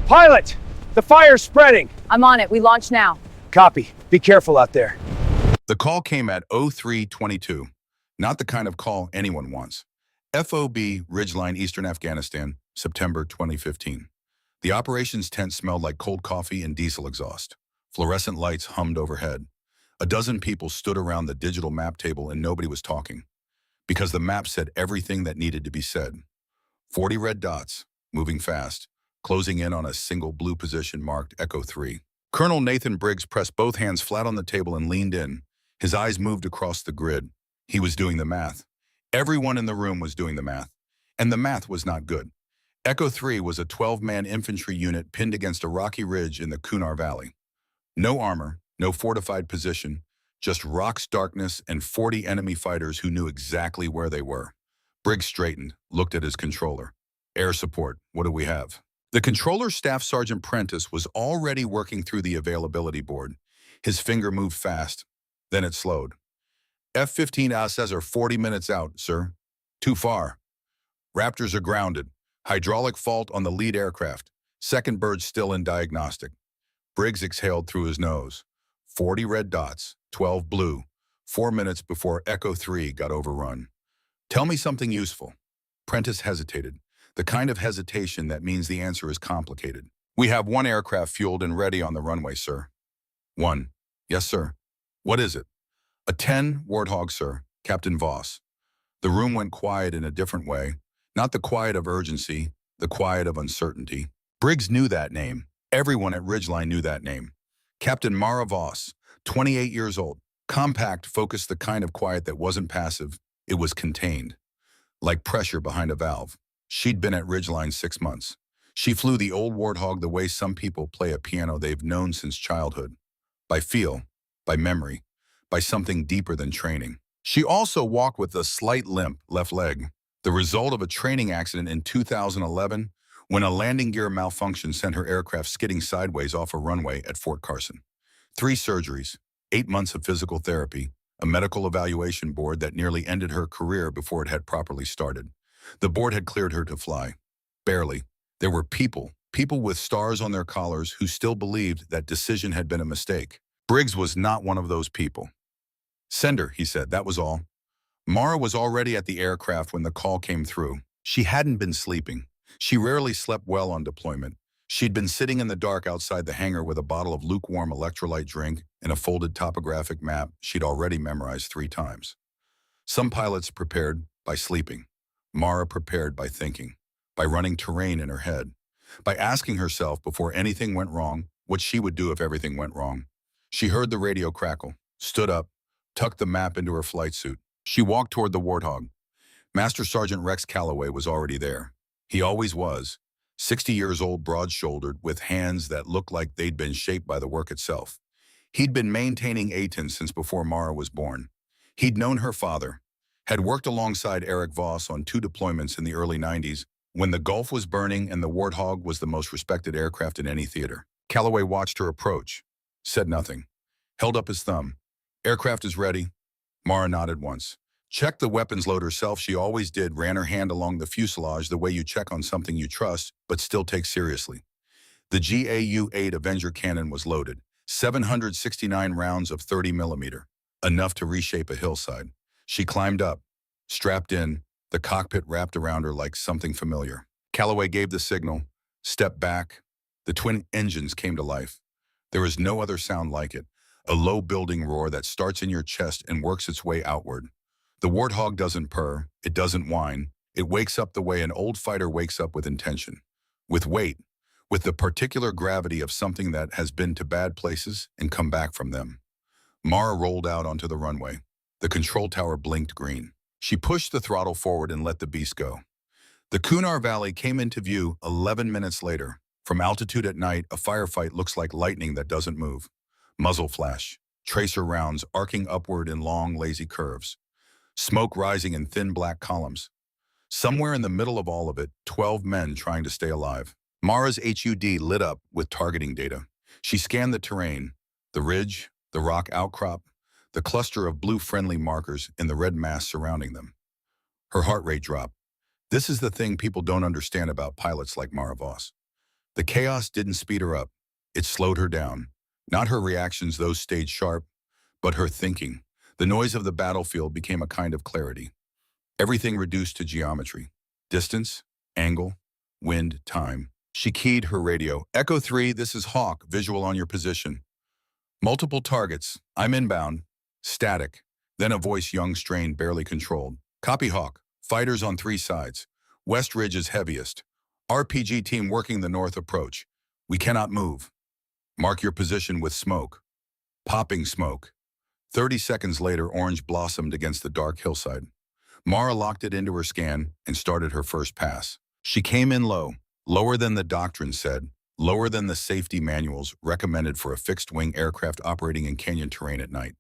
Pilot! The fire's spreading! I'm on it. We launch now. Copy. Be careful out there. The call came at 03:22, not the kind of call anyone wants. FOB, Ridgeline, Eastern Afghanistan, September 2015. The operations tent smelled like cold coffee and diesel exhaust. Fluorescent lights hummed overhead. A dozen people stood around the digital map table and nobody was talking, because the map said everything that needed to be said. 40 red dots, moving fast, closing in on a single blue position marked Echo 3. Colonel Nathan Briggs pressed both hands flat on the table and leaned in. His eyes moved across the grid. He was doing the math. Everyone in the room was doing the math, and the math was not good. Echo 3 was a 12-man infantry unit pinned against a rocky ridge in the Kunar Valley. No armor, no fortified position, just rocks, darkness, and 40 enemy fighters who knew exactly where they were. Briggs straightened, looked at his controller. Air support, what do we have? The controller's Staff Sergeant Prentice was already working through the availability board. His finger moved fast, then it slowed. F-15 ASAs are 40 minutes out, sir. Too far. Raptors are grounded. Hydraulic fault on the lead aircraft. Second bird still in diagnostic. Briggs exhaled through his nose. 40 red dots, 12 blue. 4 minutes before Echo 3 got overrun. Tell me something useful. Prentice hesitated. The kind of hesitation that means the answer is complicated. We have 1 aircraft fueled and ready on the runway, sir. 1. Yes, sir. What is it? A-10 Warthog, sir. Captain Voss. The room went quiet in a different way. Not the quiet of urgency, the quiet of uncertainty. Briggs knew that name. Everyone at Ridgeline knew that name. Captain Mara Voss, 28 years old. Compact, focused, the kind of quiet that wasn't passive. It was contained. Like pressure behind a valve. She'd been at Ridgeline 6 months. She flew the old Warthog the way some people play a piano they've known since childhood. By feel, by memory, by something deeper than training. She also walked with a slight limp left leg, the result of a training accident in 2011 when a landing gear malfunction sent her aircraft skidding sideways off a runway at Fort Carson. 3 surgeries, 8 months of physical therapy, a medical evaluation board that nearly ended her career before it had properly started. The board had cleared her to fly. Barely. There were people with stars on their collars who still believed that decision had been a mistake. Briggs was not one of those people. Send her, he said, that was all. Mara was already at the aircraft when the call came through. She hadn't been sleeping. She rarely slept well on deployment. She'd been sitting in the dark outside the hangar with a bottle of lukewarm electrolyte drink and a folded topographic map she'd already memorized 3 times. Some pilots prepared by sleeping. Mara prepared by thinking, by running terrain in her head, by asking herself before anything went wrong what she would do if everything went wrong. She heard the radio crackle, stood up, tucked the map into her flight suit. She walked toward the Warthog. Master Sergeant Rex Calloway was already there. He always was, 60 years old, broad-shouldered, with hands that looked like they'd been shaped by the work itself. He'd been maintaining A-10 since before Mara was born. He'd known her father, had worked alongside Eric Voss on 2 deployments in the early 90s when the Gulf was burning and the Warthog was the most respected aircraft in any theater. Calloway watched her approach, said nothing, held up his thumb. Aircraft is ready. Mara nodded once. Checked the weapons load herself, she always did, ran her hand along the fuselage the way you check on something you trust, but still take seriously. The GAU-8 Avenger cannon was loaded, 769 rounds of 30 millimeter, enough to reshape a hillside. She climbed up, strapped in, the cockpit wrapped around her like something familiar. Calloway gave the signal, stepped back. The twin engines came to life. There is no other sound like it, a low building roar that starts in your chest and works its way outward. The Warthog doesn't purr, it doesn't whine, it wakes up the way an old fighter wakes up, with intention, with weight, with the particular gravity of something that has been to bad places and come back from them. Mara rolled out onto the runway. The control tower blinked green. She pushed the throttle forward and let the beast go. The Kunar Valley came into view 11 minutes later. From altitude at night, a firefight looks like lightning that doesn't move. Muzzle flash, tracer rounds arcing upward in long, lazy curves. Smoke rising in thin black columns. Somewhere in the middle of all of it, 12 men trying to stay alive. Mara's HUD lit up with targeting data. She scanned the terrain, the ridge, the rock outcrop, the cluster of blue friendly markers in the red mass surrounding them. Her heart rate dropped. This is the thing people don't understand about pilots like Mara Voss. The chaos didn't speed her up. It slowed her down. Not her reactions, those stayed sharp, but her thinking. The noise of the battlefield became a kind of clarity. Everything reduced to geometry. Distance, angle, wind, time. She keyed her radio. Echo 3, this is Hawk. Visual on your position. Multiple targets. I'm inbound. Static. Then a voice young, strained, barely controlled. Copy Hawk. Fighters on 3 sides. West Ridge is heaviest. RPG team working the north approach. We cannot move. Mark your position with smoke. Popping smoke. 30 seconds later, orange blossomed against the dark hillside. Mara locked it into her scan and started her first pass. She came in low, lower than the doctrine said, lower than the safety manuals recommended for a fixed-wing aircraft operating in canyon terrain at night.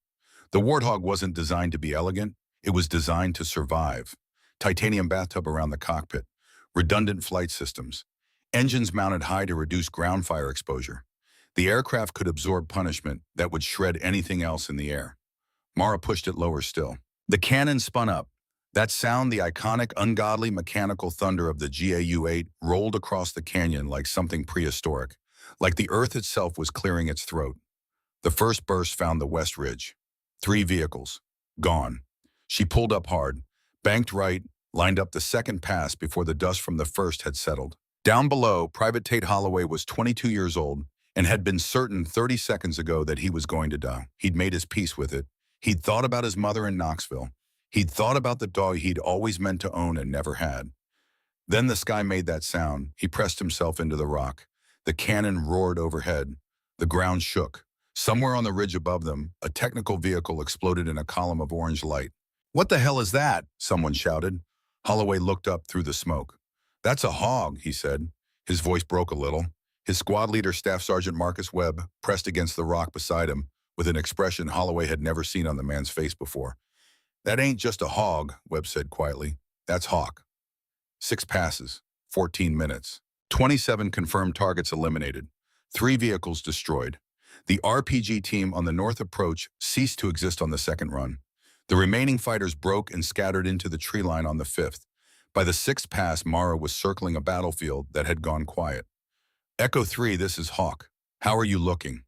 The Warthog wasn't designed to be elegant, it was designed to survive. Titanium bathtub around the cockpit, redundant flight systems, engines mounted high to reduce ground fire exposure. The aircraft could absorb punishment that would shred anything else in the air. Mara pushed it lower still. The cannon spun up. That sound, the iconic, ungodly mechanical thunder of the GAU-8, rolled across the canyon like something prehistoric, like the earth itself was clearing its throat. The first burst found the West Ridge. 3 vehicles. Gone. She pulled up hard, banked right, lined up the second pass before the dust from the first had settled. Down below, Private Tate Holloway was 22 years old and had been certain 30 seconds ago that he was going to die. He'd made his peace with it. He'd thought about his mother in Knoxville. He'd thought about the dog he'd always meant to own and never had. Then the sky made that sound. He pressed himself into the rock. The cannon roared overhead. The ground shook. Somewhere on the ridge above them, a technical vehicle exploded in a column of orange light. "What the hell is that?" someone shouted. Holloway looked up through the smoke. "That's a hog," he said. His voice broke a little. His squad leader, Staff Sergeant Marcus Webb, pressed against the rock beside him with an expression Holloway had never seen on the man's face before. "That ain't just a hog," Webb said quietly. "That's Hawk." 6 passes, 14 minutes. 27 confirmed targets eliminated. 3 vehicles destroyed. The RPG team on the north approach ceased to exist on the second run. The remaining fighters broke and scattered into the tree line on the 5th. By the 6th pass, Mara was circling a battlefield that had gone quiet. "Echo 3, this is Hawk. How are you looking?"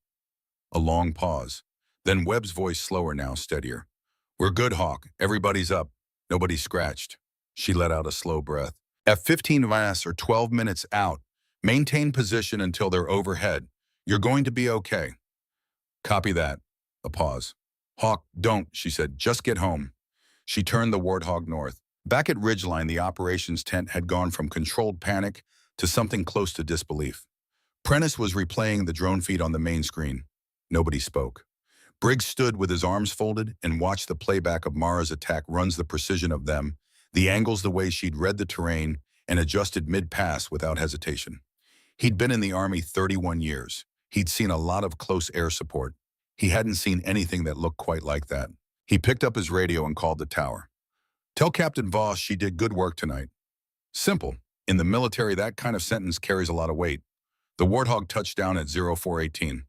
A long pause. Then Webb's voice, slower now, steadier. "We're good, Hawk. Everybody's up. Nobody's scratched." She let out a slow breath. "At 15 minutes or 12 minutes out, maintain position until they're overhead. You're going to be okay." "Copy that." A pause. "Hawk, don't," she said. "Just get home." She turned the Warthog north. Back at Ridgeline, the operations tent had gone from controlled panic to something close to disbelief. Prentice was replaying the drone feed on the main screen. Nobody spoke. Briggs stood with his arms folded and watched the playback of Mara's attack runs the precision of them, the angles the way she'd read the terrain and adjusted mid-pass without hesitation. He'd been in the Army 31 years. He'd seen a lot of close air support. He hadn't seen anything that looked quite like that. He picked up his radio and called the tower. "Tell Captain Voss she did good work tonight." Simple. In the military, that kind of sentence carries a lot of weight. The Warthog touched down at 0418.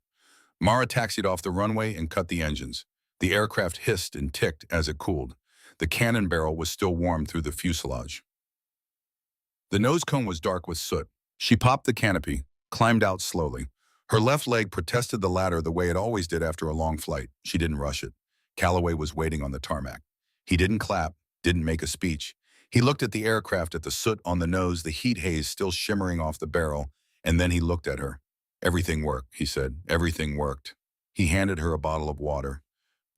Mara taxied off the runway and cut the engines. The aircraft hissed and ticked as it cooled. The cannon barrel was still warm through the fuselage. The nose cone was dark with soot. She popped the canopy, climbed out slowly. Her left leg protested the ladder the way it always did after a long flight. She didn't rush it. Calloway was waiting on the tarmac. He didn't clap, didn't make a speech. He looked at the aircraft, at the soot on the nose, the heat haze still shimmering off the barrel, and then he looked at her. "Everything worked," he said. "Everything worked." He handed her a bottle of water.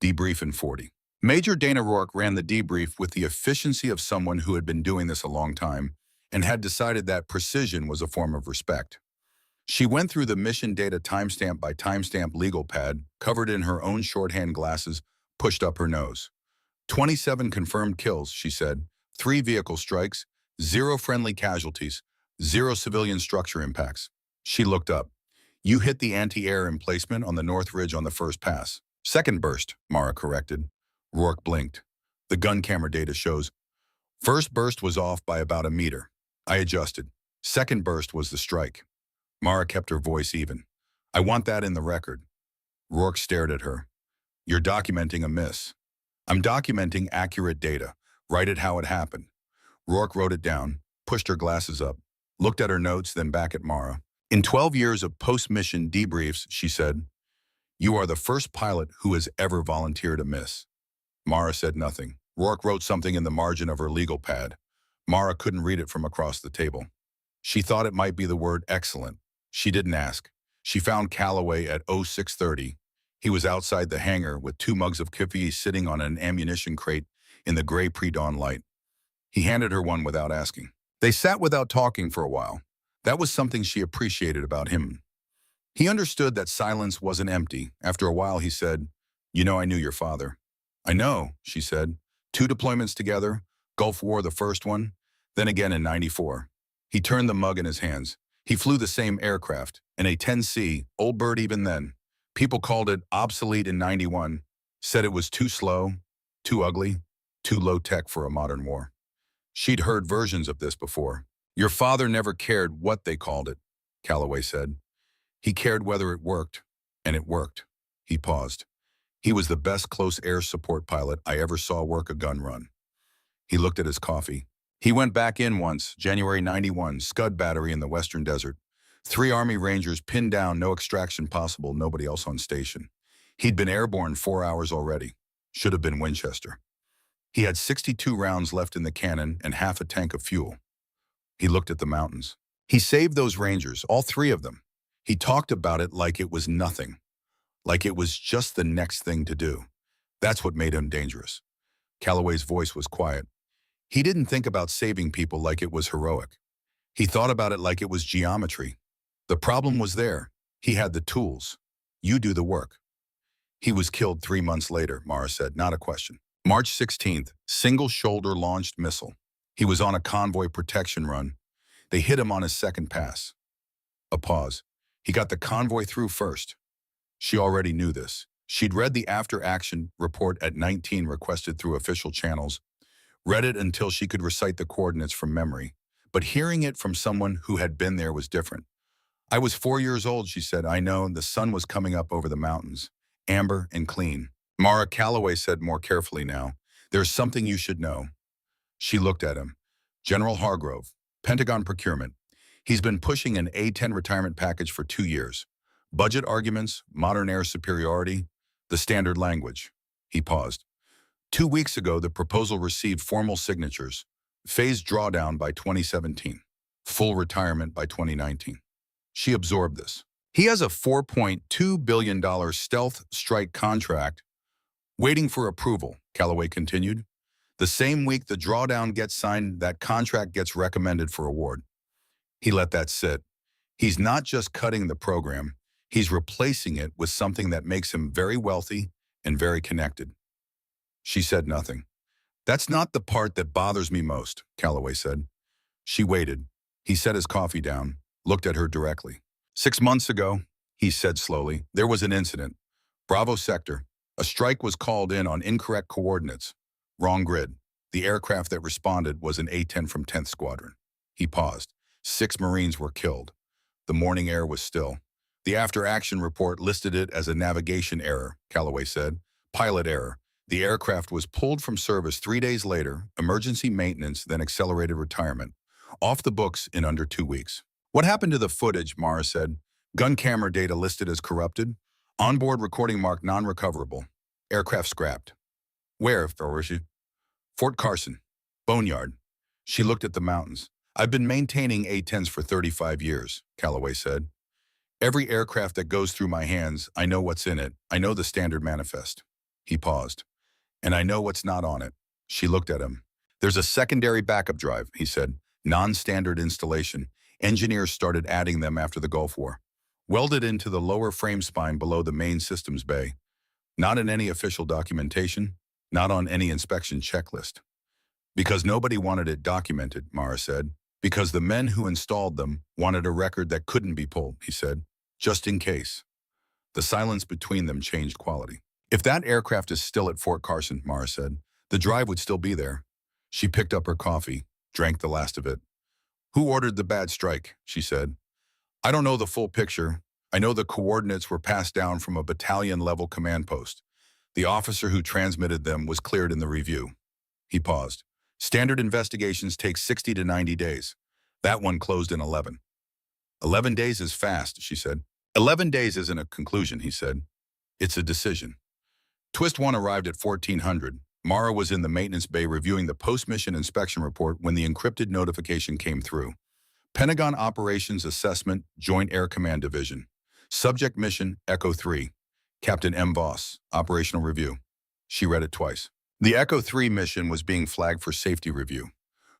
"Debrief in 40. Major Dana Rourke ran the debrief with the efficiency of someone who had been doing this a long time and had decided that precision was a form of respect. She went through the mission data timestamp by timestamp legal pad, covered in her own shorthand glasses, pushed up her nose. 27 confirmed kills, she said. 3 vehicle strikes, 0 friendly casualties, 0 civilian structure impacts. She looked up. "You hit the anti-air emplacement on the North Ridge on the first pass." "Second burst," Mara corrected. Rourke blinked. "The gun camera data shows." "First burst was off by about a meter. I adjusted. Second burst was the strike." Mara kept her voice even. "I want that in the record." Rourke stared at her. "You're documenting a miss." "I'm documenting accurate data. Write it how it happened." Rourke wrote it down, pushed her glasses up, looked at her notes, then back at Mara. In 12 years of post-mission debriefs, she said, "You are the first pilot who has ever volunteered a miss." Mara said nothing. Rourke wrote something in the margin of her legal pad. Mara couldn't read it from across the table. She thought it might be the word excellent. She didn't ask. She found Calloway at 0630. He was outside the hangar with 2 mugs of coffee sitting on an ammunition crate in the gray pre-dawn light. He handed her one without asking. They sat without talking for a while. That was something she appreciated about him. He understood that silence wasn't empty. After a while, he said, "You know, I knew your father." "I know," she said. "2 deployments together, Gulf War the first one, then again in '94. He turned the mug in his hands. He flew the same aircraft, an A-10C, old bird even then. People called it obsolete in '91, said it was too slow, too ugly, too low-tech for a modern war. She'd heard versions of this before. "Your father never cared what they called it," Calloway said. "He cared whether it worked, and it worked." He paused. "He was the best close air support pilot I ever saw work a gun run." He looked at his coffee. He went back in once, January '91, Scud Battery in the Western Desert. 3 Army Rangers pinned down, no extraction possible, nobody else on station. He'd been airborne 4 hours already. Should have been Winchester. He had 62 rounds left in the cannon and half a tank of fuel. He looked at the mountains. He saved those Rangers, all 3 of them. He talked about it like it was nothing, like it was just the next thing to do. That's what made him dangerous. Calloway's voice was quiet. He didn't think about saving people like it was heroic. He thought about it like it was geometry. The problem was there. He had the tools. You do the work. He was killed 3 months later, Mara said, not a question. March 16th, single-shoulder launched missile. He was on a convoy protection run. They hit him on his second pass. A pause. He got the convoy through first. She already knew this. She'd read the after-action report at 19 requested through official channels, read it until she could recite the coordinates from memory. But hearing it from someone who had been there was different. "I was 4 years old," she said. "I know, the sun was coming up over the mountains, amber and clean." Mara, Calloway said more carefully now, "There's something you should know." She looked at him. "General Hargrove, Pentagon procurement. He's been pushing an A-10 retirement package for 2 years. Budget arguments, modern air superiority, the standard language." He paused. 2 weeks ago, the proposal received formal signatures. Phased drawdown by 2017. Full retirement by 2019. She absorbed this. "He has a $4.2 billion stealth strike contract waiting for approval," Calloway continued. "The same week the drawdown gets signed, that contract gets recommended for award." He let that sit. He's not just cutting the program, he's replacing it with something that makes him very wealthy and very connected. She said nothing. "That's not the part that bothers me most," Calloway said. She waited. He set his coffee down, looked at her directly. "6 months ago," he said slowly, "there was an incident. Bravo sector. A strike was called in on incorrect coordinates. Wrong grid. The aircraft that responded was an A-10 from 10th Squadron." He paused. 6 Marines were killed. The morning air was still. "The after-action report listed it as a navigation error," Calloway said. "Pilot error. The aircraft was pulled from service 3 days later, emergency maintenance, then accelerated retirement. Off the books in under 2 weeks." "What happened to the footage?" Mara said. "Gun camera data listed as corrupted. Onboard recording marked non-recoverable. Aircraft scrapped." "Where, Foroshi?" "Fort Carson. Boneyard." She looked at the mountains. "I've been maintaining A-10s for 35 years, Calloway said. "Every aircraft that goes through my hands, I know what's in it. I know the standard manifest." He paused. "And I know what's not on it." She looked at him. "There's a secondary backup drive," he said. "Non-standard installation. Engineers started adding them after the Gulf War. Welded into the lower frame spine below the main systems bay. Not in any official documentation, not on any inspection checklist. Because nobody wanted it documented," Mara said. "Because the men who installed them wanted a record that couldn't be pulled," he said. "Just in case." The silence between them changed quality. "If that aircraft is still at Fort Carson," Mara said, "the drive would still be there." She picked up her coffee, drank the last of it. "Who ordered the bad strike?" she said. "I don't know the full picture. I know the coordinates were passed down from a battalion-level command post. The officer who transmitted them was cleared in the review." He paused. "Standard investigations take 60 to 90 days. That one closed in 11. 11 days is fast, she said. 11 days isn't a conclusion, he said. It's a decision. Twist 1 arrived at 1400. Mara was in the maintenance bay reviewing the post-mission inspection report when the encrypted notification came through. Pentagon Operations Assessment, Joint Air Command Division. Subject mission, Echo 3. Captain M. Voss, Operational Review. She read it twice. The Echo 3 mission was being flagged for safety review.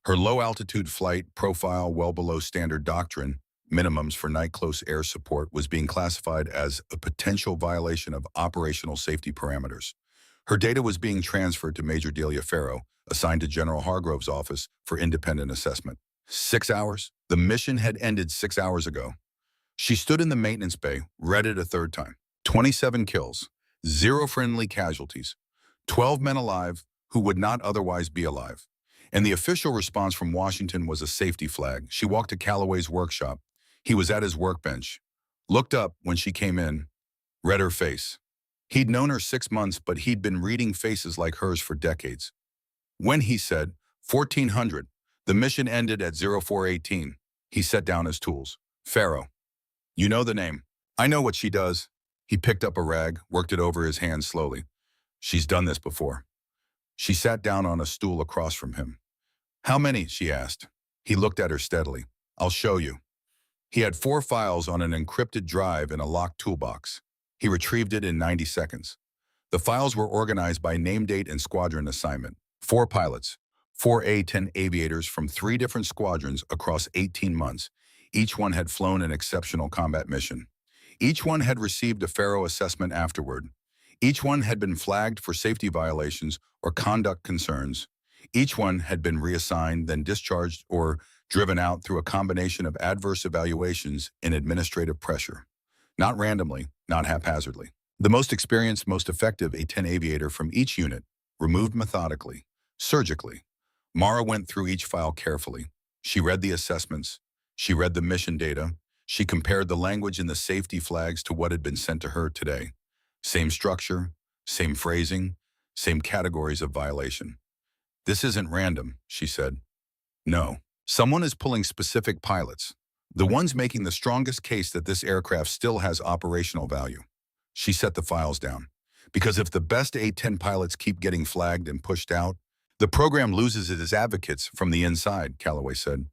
Her low-altitude flight profile well below standard doctrine, minimums for night-close air support, was being classified as a potential violation of operational safety parameters. Her data was being transferred to Major Delia Farrow, assigned to General Hargrove's office for independent assessment. 6 hours? The mission had ended 6 hours ago. She stood in the maintenance bay, read it a third time. 27 kills, 0 friendly casualties, 12 men alive who would not otherwise be alive. And the official response from Washington was a safety flag. She walked to Calloway's workshop. He was at his workbench, looked up when she came in, read her face. He'd known her 6 months, but he'd been reading faces like hers for decades. When he said, 1400, the mission ended at 0418, he set down his tools. Farrow. You know the name. I know what she does. He picked up a rag, worked it over his hand slowly. She's done this before. She sat down on a stool across from him. How many? She asked. He looked at her steadily. I'll show you. He had 4 files on an encrypted drive in a locked toolbox. He retrieved it in 90 seconds. The files were organized by name, date, and squadron assignment. 4 pilots, 4 A-10 aviators from 3 different squadrons across 18 months. Each one had flown an exceptional combat mission. Each one had received a Farrow assessment afterward. Each one had been flagged for safety violations or conduct concerns. Each one had been reassigned, then discharged or driven out through a combination of adverse evaluations and administrative pressure. Not randomly, not haphazardly. The most experienced, most effective A-10 aviator from each unit, removed methodically, surgically. Mara went through each file carefully. She read the assessments. She read the mission data. She compared the language in the safety flags to what had been sent to her today. Same structure, same phrasing, same categories of violation. This isn't random, she said. No. Someone is pulling specific pilots, the ones making the strongest case that this aircraft still has operational value. She set the files down. Because if the best A-10 pilots keep getting flagged and pushed out, the program loses its advocates from the inside, Calloway said,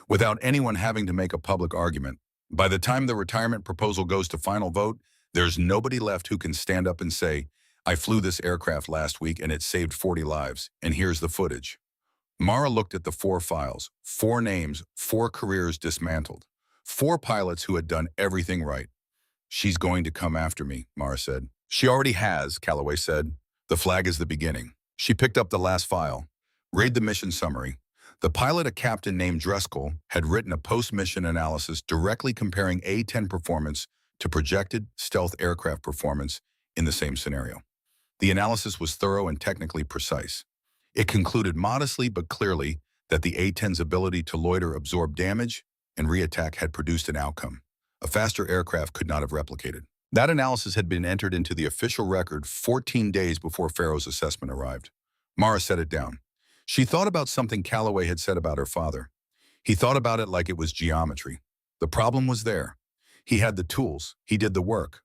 without anyone having to make a public argument. By the time the retirement proposal goes to final vote, there's nobody left who can stand up and say, I flew this aircraft last week and it saved 40 lives, and here's the footage. Mara looked at the 4 files, 4 names, 4 careers dismantled, 4 pilots who had done everything right. She's going to come after me, Mara said. She already has, Calloway said. The flag is the beginning. She picked up the last file. Read the mission summary. The pilot, a captain named Driscoll, had written a post-mission analysis directly comparing A-10 performance to projected stealth aircraft performance in the same scenario. The analysis was thorough and technically precise. It concluded modestly but clearly that the A-10's ability to loiter, absorb damage, and reattack had produced an outcome a faster aircraft could not have replicated. That analysis had been entered into the official record 14 days before Farrow's assessment arrived. Mara set it down. She thought about something Calloway had said about her father. He thought about it like it was geometry. The problem was there. He had the tools. He did the work.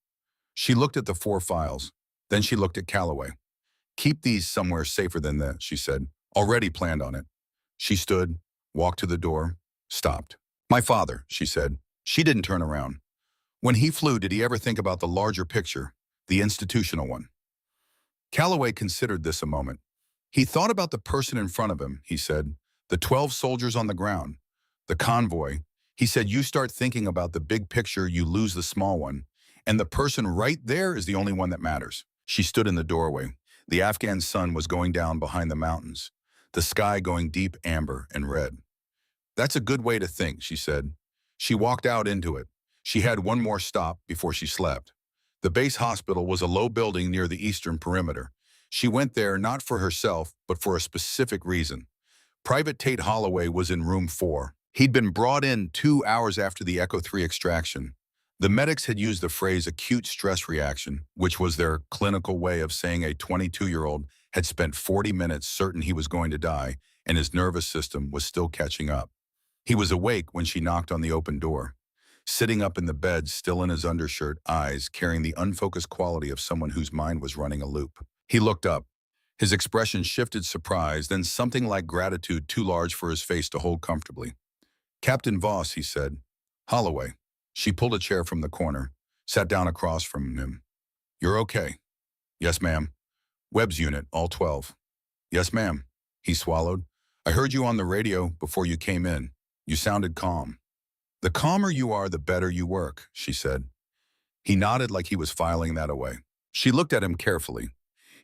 She looked at the 4 files. Then she looked at Calloway. Keep these somewhere safer than that, she said. Already planned on it. She stood, walked to the door, stopped. My father, she said. She didn't turn around. When he flew, did he ever think about the larger picture, the institutional one? Calloway considered this a moment. He thought about the person in front of him, he said, the 12 soldiers on the ground, the convoy. He said, you start thinking about the big picture, you lose the small one, and the person right there is the only one that matters. She stood in the doorway. The Afghan sun was going down behind the mountains, the sky going deep amber and red. That's a good way to think, she said. She walked out into it. She had one more stop before she slept. The base hospital was a low building near the eastern perimeter. She went there not for herself, but for a specific reason. Private Tate Holloway was in room 4. He'd been brought in 2 hours after the Echo 3 extraction. The medics had used the phrase acute stress reaction, which was their clinical way of saying a 22-year-old had spent 40 minutes certain he was going to die, and his nervous system was still catching up. He was awake when she knocked on the open door. sitting up in the bed, still in his undershirt, eyes carrying the unfocused quality of someone whose mind was running a loop. He looked up. His expression shifted surprise, then something like gratitude too large for his face to hold comfortably. "Captain Voss," he said. "Holloway." She pulled a chair from the corner, sat down across from him. "You're okay?" "Yes, ma'am." "Webb's unit, all 12. "Yes, ma'am." He swallowed. "I heard you on the radio before you came in. You sounded calm." "The calmer you are, the better you work," she said. He nodded like he was filing that away. She looked at him carefully.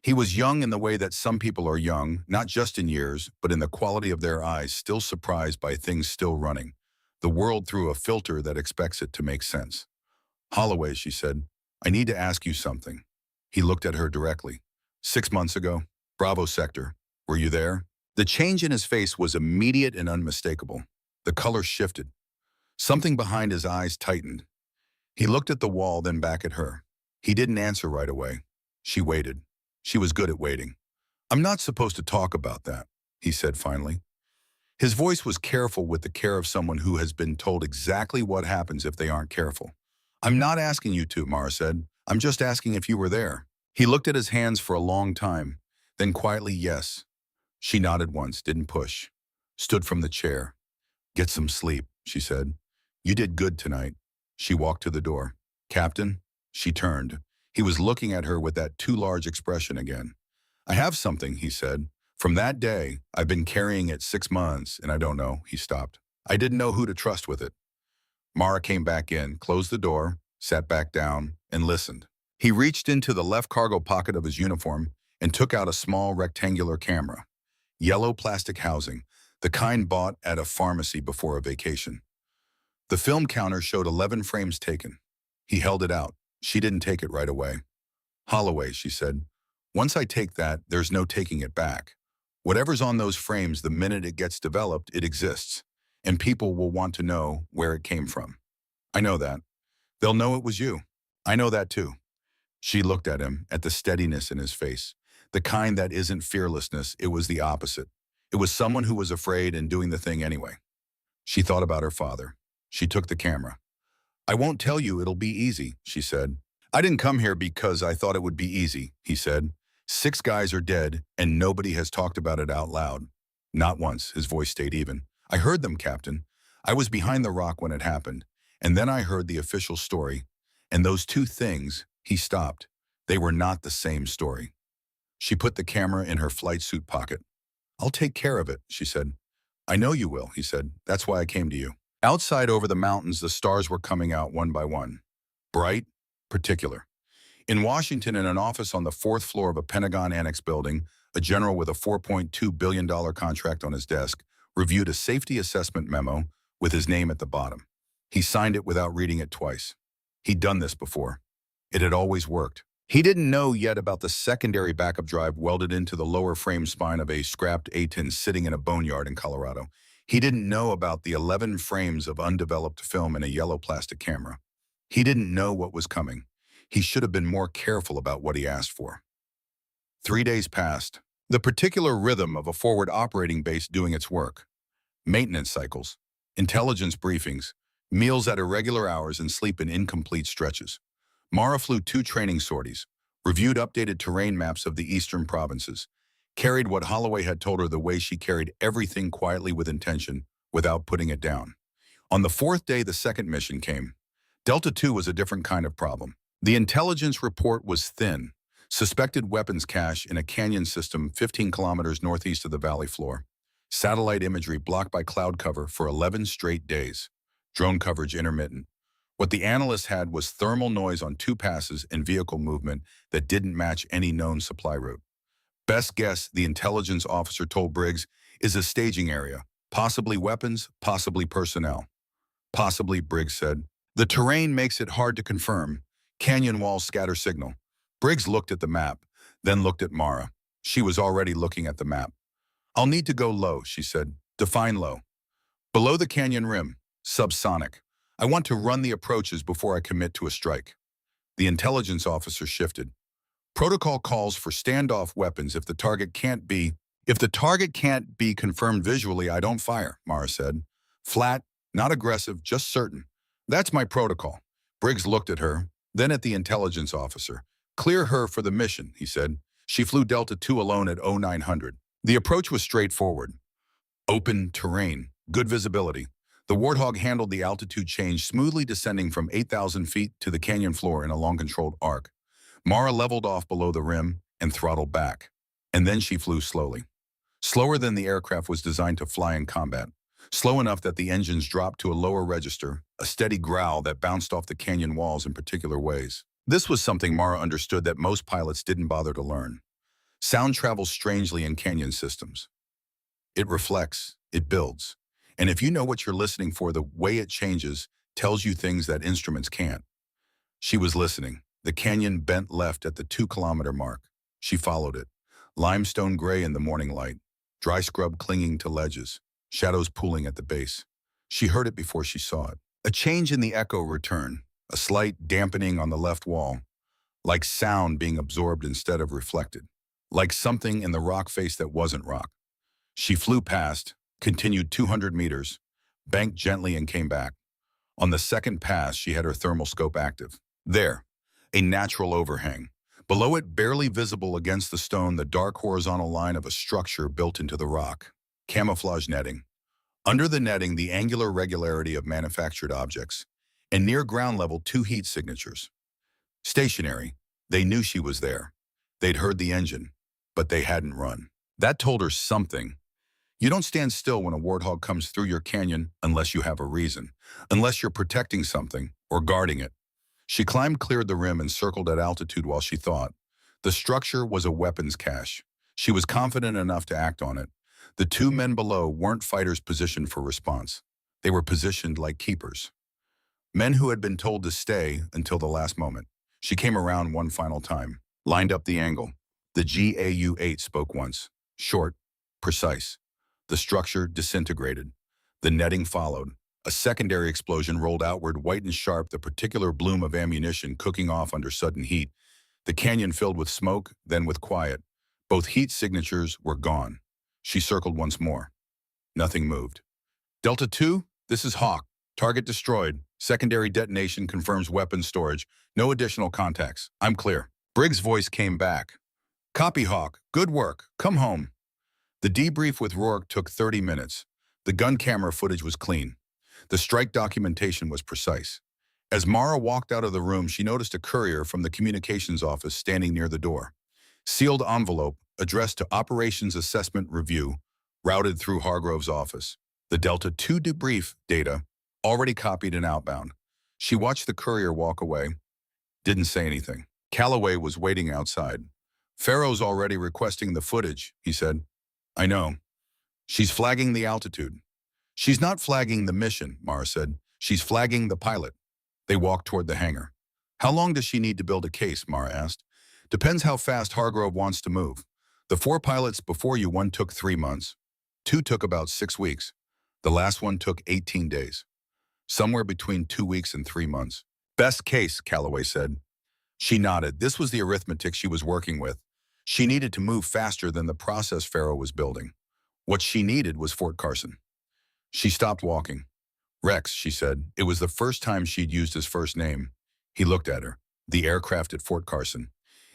He was young in the way that some people are young, not just in years, but in the quality of their eyes, still surprised by things still running, the world through a filter that expects it to make sense. "Holloway," she said, "I need to ask you something." He looked at her directly. 6 months ago, Bravo sector. Were you there?" The change in his face was immediate and unmistakable. The color shifted. Something behind his eyes tightened. He looked at the wall, then back at her. He didn't answer right away. She waited. She was good at waiting. "I'm not supposed to talk about that," he said finally. His voice was careful, with the care of someone who has been told exactly what happens if they aren't careful. "I'm not asking you to," Mara said. "I'm just asking if you were there." He looked at his hands for a long time, then quietly, "Yes." She nodded once, didn't push. Stood from the chair. "Get some sleep," she said. "You did good tonight." She walked to the door. "Captain?" She turned. He was looking at her with that too large expression again. "I have something," he said. "From that day, I've been carrying it 6 months, and I don't know." He stopped. "I didn't know who to trust with it." Mara came back in, closed the door, sat back down, and listened. He reached into the left cargo pocket of his uniform and took out a small rectangular camera. Yellow plastic housing, the kind bought at a pharmacy before a vacation. The film counter showed 11 frames taken. He held it out. She didn't take it right away. "Holloway," she said, "once I take that, there's no taking it back. Whatever's on those frames, the minute it gets developed, it exists, and people will want to know where it came from. I know that. They'll know it was you. I know that too." She looked at him, at the steadiness in his face, the kind that isn't fearlessness, it was the opposite. It was someone who was afraid and doing the thing anyway. She thought about her father. She took the camera. "I won't tell you it'll be easy," she said. "I didn't come here because I thought it would be easy," he said. 6 guys are dead, and nobody has talked about it out loud. Not once." His voice stayed even. "I heard them, Captain. I was behind the rock when it happened, and then I heard the official story. And those two things," he stopped. "They were not the same story." She put the camera in her flight suit pocket. "I'll take care of it," she said. "I know you will," he said. "That's why I came to you." Outside over the mountains, the stars were coming out one by one. Bright, particular. In Washington, in an office on the 4th floor of a Pentagon Annex building, a general with a $4.2 billion contract on his desk reviewed a safety assessment memo with his name at the bottom. He signed it without reading it twice. He'd done this before. It had always worked. He didn't know yet about the secondary backup drive welded into the lower frame spine of a scrapped A-10 sitting in a boneyard in Colorado. He didn't know about the 11 frames of undeveloped film in a yellow plastic camera. He didn't know what was coming. He should have been more careful about what he asked for. 3 days passed. The particular rhythm of a forward operating base doing its work. Maintenance cycles, intelligence briefings, meals at irregular hours, and sleep in incomplete stretches. Mara flew 2 training sorties, reviewed updated terrain maps of the eastern provinces, carried what Holloway had told her the way she carried everything, quietly with intention, without putting it down. On the 4th day, the second mission came. Delta 2 was a different kind of problem. The intelligence report was thin. Suspected weapons cache in a canyon system 15 kilometers northeast of the valley floor. Satellite imagery blocked by cloud cover for 11 straight days. Drone coverage intermittent. What the analysts had was thermal noise on 2 passes and vehicle movement that didn't match any known supply route. Best guess, the intelligence officer told Briggs, is a staging area. Possibly weapons, possibly personnel. "Possibly," Briggs said. "The terrain makes it hard to confirm. Canyon walls scatter signal." Briggs looked at the map, then looked at Mara. She was already looking at the map. "I'll need to go low," she said. "Define low." "Below the canyon rim. Subsonic. I want to run the approaches before I commit to a strike." The intelligence officer shifted. "Protocol calls for standoff weapons if the target can't be confirmed visually, I don't fire," Mara said. "Flat, not aggressive, just certain. That's my protocol. Briggs looked at her, then at the intelligence officer. Clear her for the mission, he said. She flew Delta 2 alone at 0900. The approach was straightforward. Open terrain, good visibility. The Warthog handled the altitude change, smoothly descending from 8,000 feet to the canyon floor in a long-controlled arc. Mara leveled off below the rim and throttled back. And then she flew slowly. Slower than the aircraft was designed to fly in combat. Slow enough that the engines dropped to a lower register, a steady growl that bounced off the canyon walls in particular ways. This was something Mara understood that most pilots didn't bother to learn. Sound travels strangely in canyon systems. It reflects, it builds. And if you know what you're listening for, the way it changes tells you things that instruments can't. She was listening. The canyon bent left at the 2-kilometer mark. She followed it. Limestone gray in the morning light, dry scrub clinging to ledges, shadows pooling at the base. She heard it before she saw it. A change in the echo returned, a slight dampening on the left wall, like sound being absorbed instead of reflected, like something in the rock face that wasn't rock. She flew past, continued 200 meters, banked gently and came back. On the second pass, she had her thermal scope active. There, a natural overhang. Below it, barely visible against the stone, the dark horizontal line of a structure built into the rock. Camouflage netting. Under the netting, the angular regularity of manufactured objects. And near ground level, 2 heat signatures. Stationary. They knew she was there. They'd heard the engine, but they hadn't run. That told her something. You don't stand still when a warthog comes through your canyon unless you have a reason, unless you're protecting something or guarding it. She climbed, cleared the rim, and circled at altitude while she thought. The structure was a weapons cache. She was confident enough to act on it. The 2 men below weren't fighters positioned for response. They were positioned like keepers. Men who had been told to stay until the last moment. She came around one final time, lined up the angle. The GAU-8 spoke once. Short, precise. The structure disintegrated. The netting followed. A secondary explosion rolled outward, white and sharp, the particular bloom of ammunition cooking off under sudden heat. The canyon filled with smoke, then with quiet. Both heat signatures were gone. She circled once more. Nothing moved. Delta 2, this is Hawk. Target destroyed. Secondary detonation confirms weapons storage. No additional contacts. I'm clear. Briggs' voice came back. Copy, Hawk. Good work. Come home. The debrief with Rourke took 30 minutes. The gun camera footage was clean. The strike documentation was precise. As Mara walked out of the room, she noticed a courier from the communications office standing near the door. Sealed envelope, addressed to Operations Assessment Review, routed through Hargrove's office. The Delta 2 debrief data, already copied and outbound. She watched the courier walk away. Didn't say anything. Calloway was waiting outside. Farrow's already requesting the footage, he said. I know. She's flagging the altitude. She's not flagging the mission, Mara said. She's flagging the pilot. They walked toward the hangar. How long does she need to build a case, Mara asked. Depends how fast Hargrove wants to move. The 4 pilots before you, 1 took 3 months. 2 took about 6 weeks. The last one took 18 days. Somewhere between 2 weeks and 3 months. Best case, Calloway said. She nodded. This was the arithmetic she was working with. She needed to move faster than the process Farrow was building. What she needed was Fort Carson. She stopped walking. Rex, she said. It was the first time she'd used his first name. He looked at her. The aircraft at Fort Carson.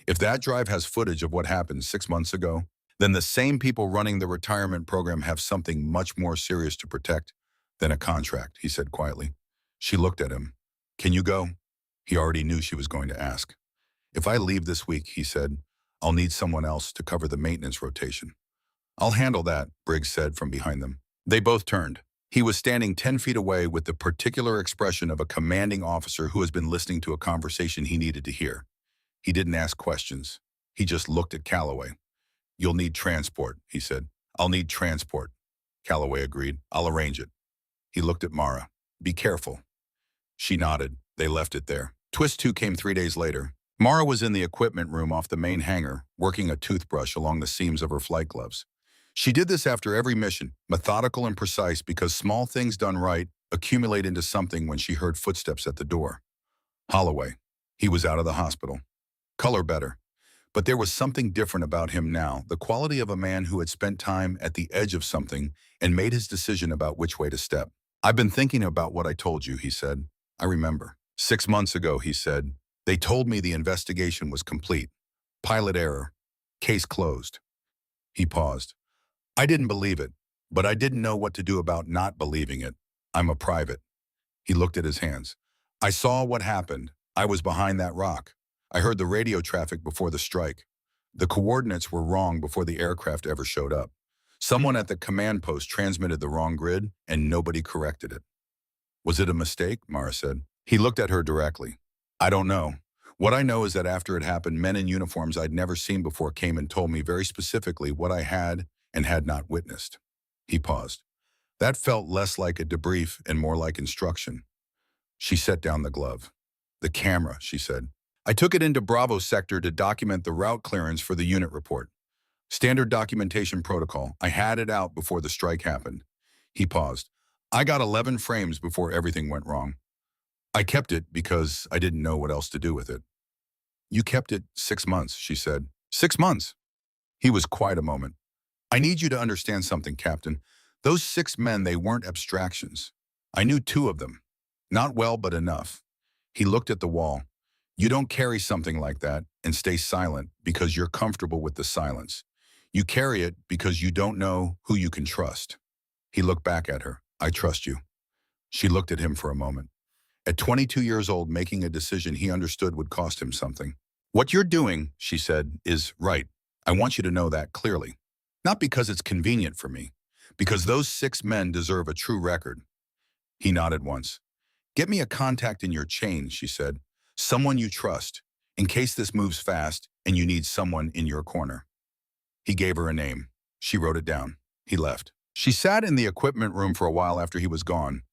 If that drive has footage of what happened 6 months ago, then the same people running the retirement program have something much more serious to protect than a contract, he said quietly. She looked at him. Can you go? He already knew she was going to ask. If I leave this week, he said, I'll need someone else to cover the maintenance rotation. I'll handle that, Briggs said from behind them. They both turned. He was standing 10 feet away with the particular expression of a commanding officer who has been listening to a conversation he needed to hear. He didn't ask questions. He just looked at Calloway. You'll need transport, he said. I'll need transport. Calloway agreed. I'll arrange it. He looked at Mara. Be careful. She nodded. They left it there. Twist 2 came 3 days later. Mara was in the equipment room off the main hangar, working a toothbrush along the seams of her flight gloves. She did this after every mission, methodical and precise, because small things done right accumulate into something when she heard footsteps at the door. Holloway. He was out of the hospital. Color better. But there was something different about him now, the quality of a man who had spent time at the edge of something and made his decision about which way to step. I've been thinking about what I told you, he said. I remember. 6 months ago, he said, they told me the investigation was complete. Pilot error. Case closed. He paused. I didn't believe it, but I didn't know what to do about not believing it. I'm a private. He looked at his hands. I saw what happened. I was behind that rock. I heard the radio traffic before the strike. The coordinates were wrong before the aircraft ever showed up. Someone at the command post transmitted the wrong grid, and nobody corrected it. Was it a mistake? Mara said. He looked at her directly. I don't know. What I know is that after it happened, men in uniforms I'd never seen before came and told me very specifically what I had and had not witnessed. He paused. That felt less like a debrief and more like instruction. She set down the glove. The camera, she said. I took it into Bravo sector to document the route clearance for the unit report. Standard documentation protocol. I had it out before the strike happened. He paused. I got 11 frames before everything went wrong. I kept it because I didn't know what else to do with it. You kept it 6 months, she said. 6 months? He was quiet a moment. I need you to understand something, Captain. Those 6 men, they weren't abstractions. I knew 2 of them. Not well, but enough. He looked at the wall. You don't carry something like that and stay silent because you're comfortable with the silence. You carry it because you don't know who you can trust. He looked back at her. I trust you. She looked at him for a moment. At 22 years old, making a decision he understood would cost him something. What you're doing, she said, is right. I want you to know that clearly. Not because it's convenient for me, because those 6 men deserve a true record. He nodded once. Get me a contact in your chain, she said. Someone you trust, in case this moves fast and you need someone in your corner. He gave her a name. She wrote it down. He left. She sat in the equipment room for a while after he was gone,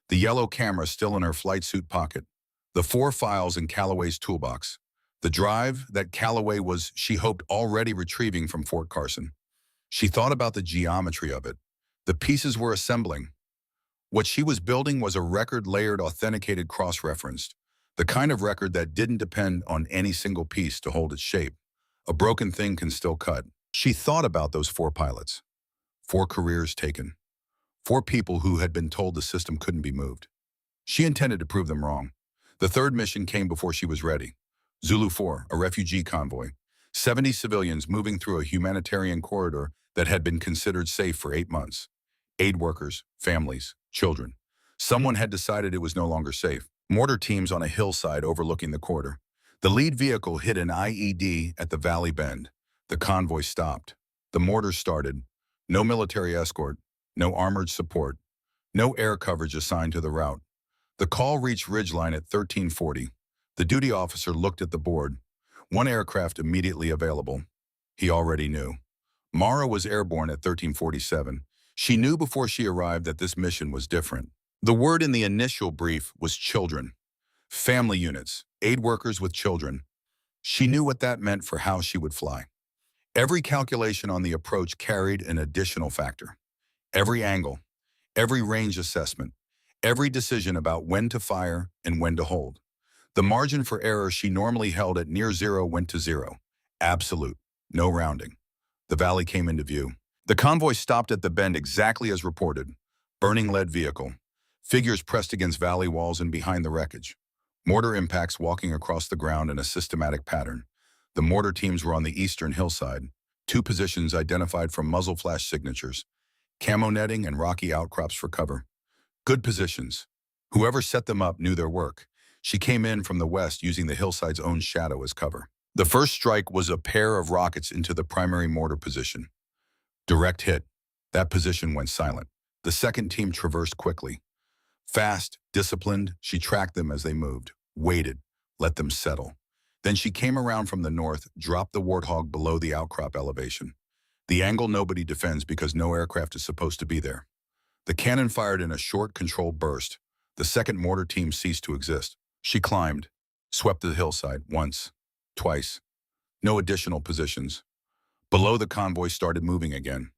the yellow camera still in her flight suit pocket, the 4 files in Calloway's toolbox, the drive that Calloway was, she hoped, already retrieving from Fort Carson. She thought about the geometry of it. The pieces were assembling. What she was building was a record layered, authenticated, cross-referenced, the kind of record that didn't depend on any single piece to hold its shape. A broken thing can still cut. She thought about those 4 pilots, 4 careers taken, 4 people who had been told the system couldn't be moved. She intended to prove them wrong. The 3rd mission came before she was ready. Zulu 4, a refugee convoy. 70 civilians moving through a humanitarian corridor that had been considered safe for 8 months. Aid workers, families, children. Someone had decided it was no longer safe. Mortar teams on a hillside overlooking the corridor. The lead vehicle hit an IED at the valley bend. The convoy stopped. The mortars started. No military escort, no armored support, no air coverage assigned to the route. The call reached Ridgeline at 1340. The duty officer looked at the board. 1 aircraft immediately available. He already knew. Mara was airborne at 1347. She knew before she arrived that this mission was different. The word in the initial brief was children. Family units, aid workers with children. She knew what that meant for how she would fly. Every calculation on the approach carried an additional factor. Every angle, every range assessment, every decision about when to fire and when to hold. The margin for error she normally held at near 0 went to 0. Absolute. No rounding. The valley came into view. The convoy stopped at the bend exactly as reported. Burning lead vehicle. Figures pressed against valley walls and behind the wreckage. Mortar impacts walking across the ground in a systematic pattern. The mortar teams were on the eastern hillside. 2 positions identified from muzzle flash signatures. Camo netting and rocky outcrops for cover. Good positions. Whoever set them up knew their work. She came in from the west using the hillside's own shadow as cover. The first strike was a pair of rockets into the primary mortar position. Direct hit. That position went silent. The second team traversed quickly. Fast, disciplined, she tracked them as they moved, waited, let them settle. Then she came around from the north, dropped the Warthog below the outcrop elevation. The angle nobody defends because no aircraft is supposed to be there. The cannon fired in a short, controlled burst. The second mortar team ceased to exist. She climbed, swept the hillside once, twice. No additional positions. Below, the convoy started moving again.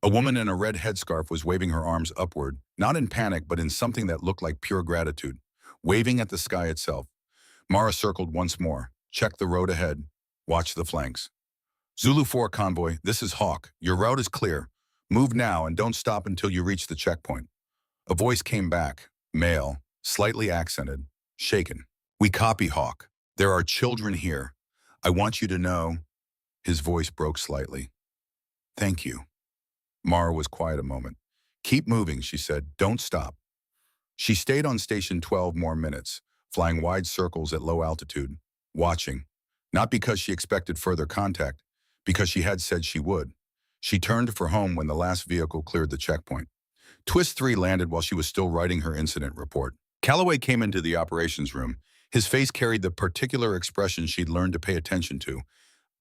A woman in a red headscarf was waving her arms upward, not in panic but in something that looked like pure gratitude, waving at the sky itself. Mara circled once more, checked the road ahead, watched the flanks. Zulu 4 convoy, this is Hawk. Your route is clear. Move now and don't stop until you reach the checkpoint. A voice came back, male, slightly accented, shaken. "We copy, Hawk. There are children here. I want you to know." His voice broke slightly. "Thank you." Mara was quiet a moment. "Keep moving," she said. "Don't stop." She stayed on station 12 more minutes, flying wide circles at low altitude, watching, not because she expected further contact, because she had said she would. She turned for home when the last vehicle cleared the checkpoint. Twist 3 landed while she was still writing her incident report. Calloway came into the operations room. His face carried the particular expression she'd learned to pay attention to.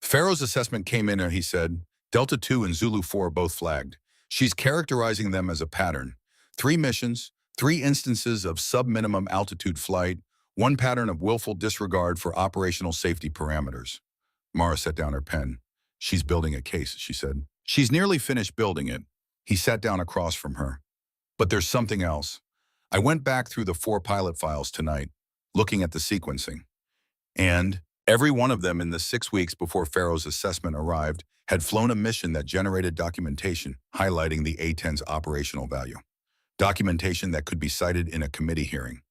Pharaoh's assessment came in and he said, "Delta 2 and Zulu 4 both flagged. She's characterizing them as a pattern. 3 missions, 3 instances of sub-minimum altitude flight, 1 pattern of willful disregard for operational safety parameters." Mara set down her pen. "She's building a case," she said. "She's nearly finished building it." He sat down across from her. "But there's something else. I went back through the 4 pilot files tonight, looking at the sequencing. And every one of them in the 6 weeks before Pharaoh's assessment arrived had flown a mission that generated documentation highlighting the A-10's operational value. Documentation that could be cited in a committee hearing.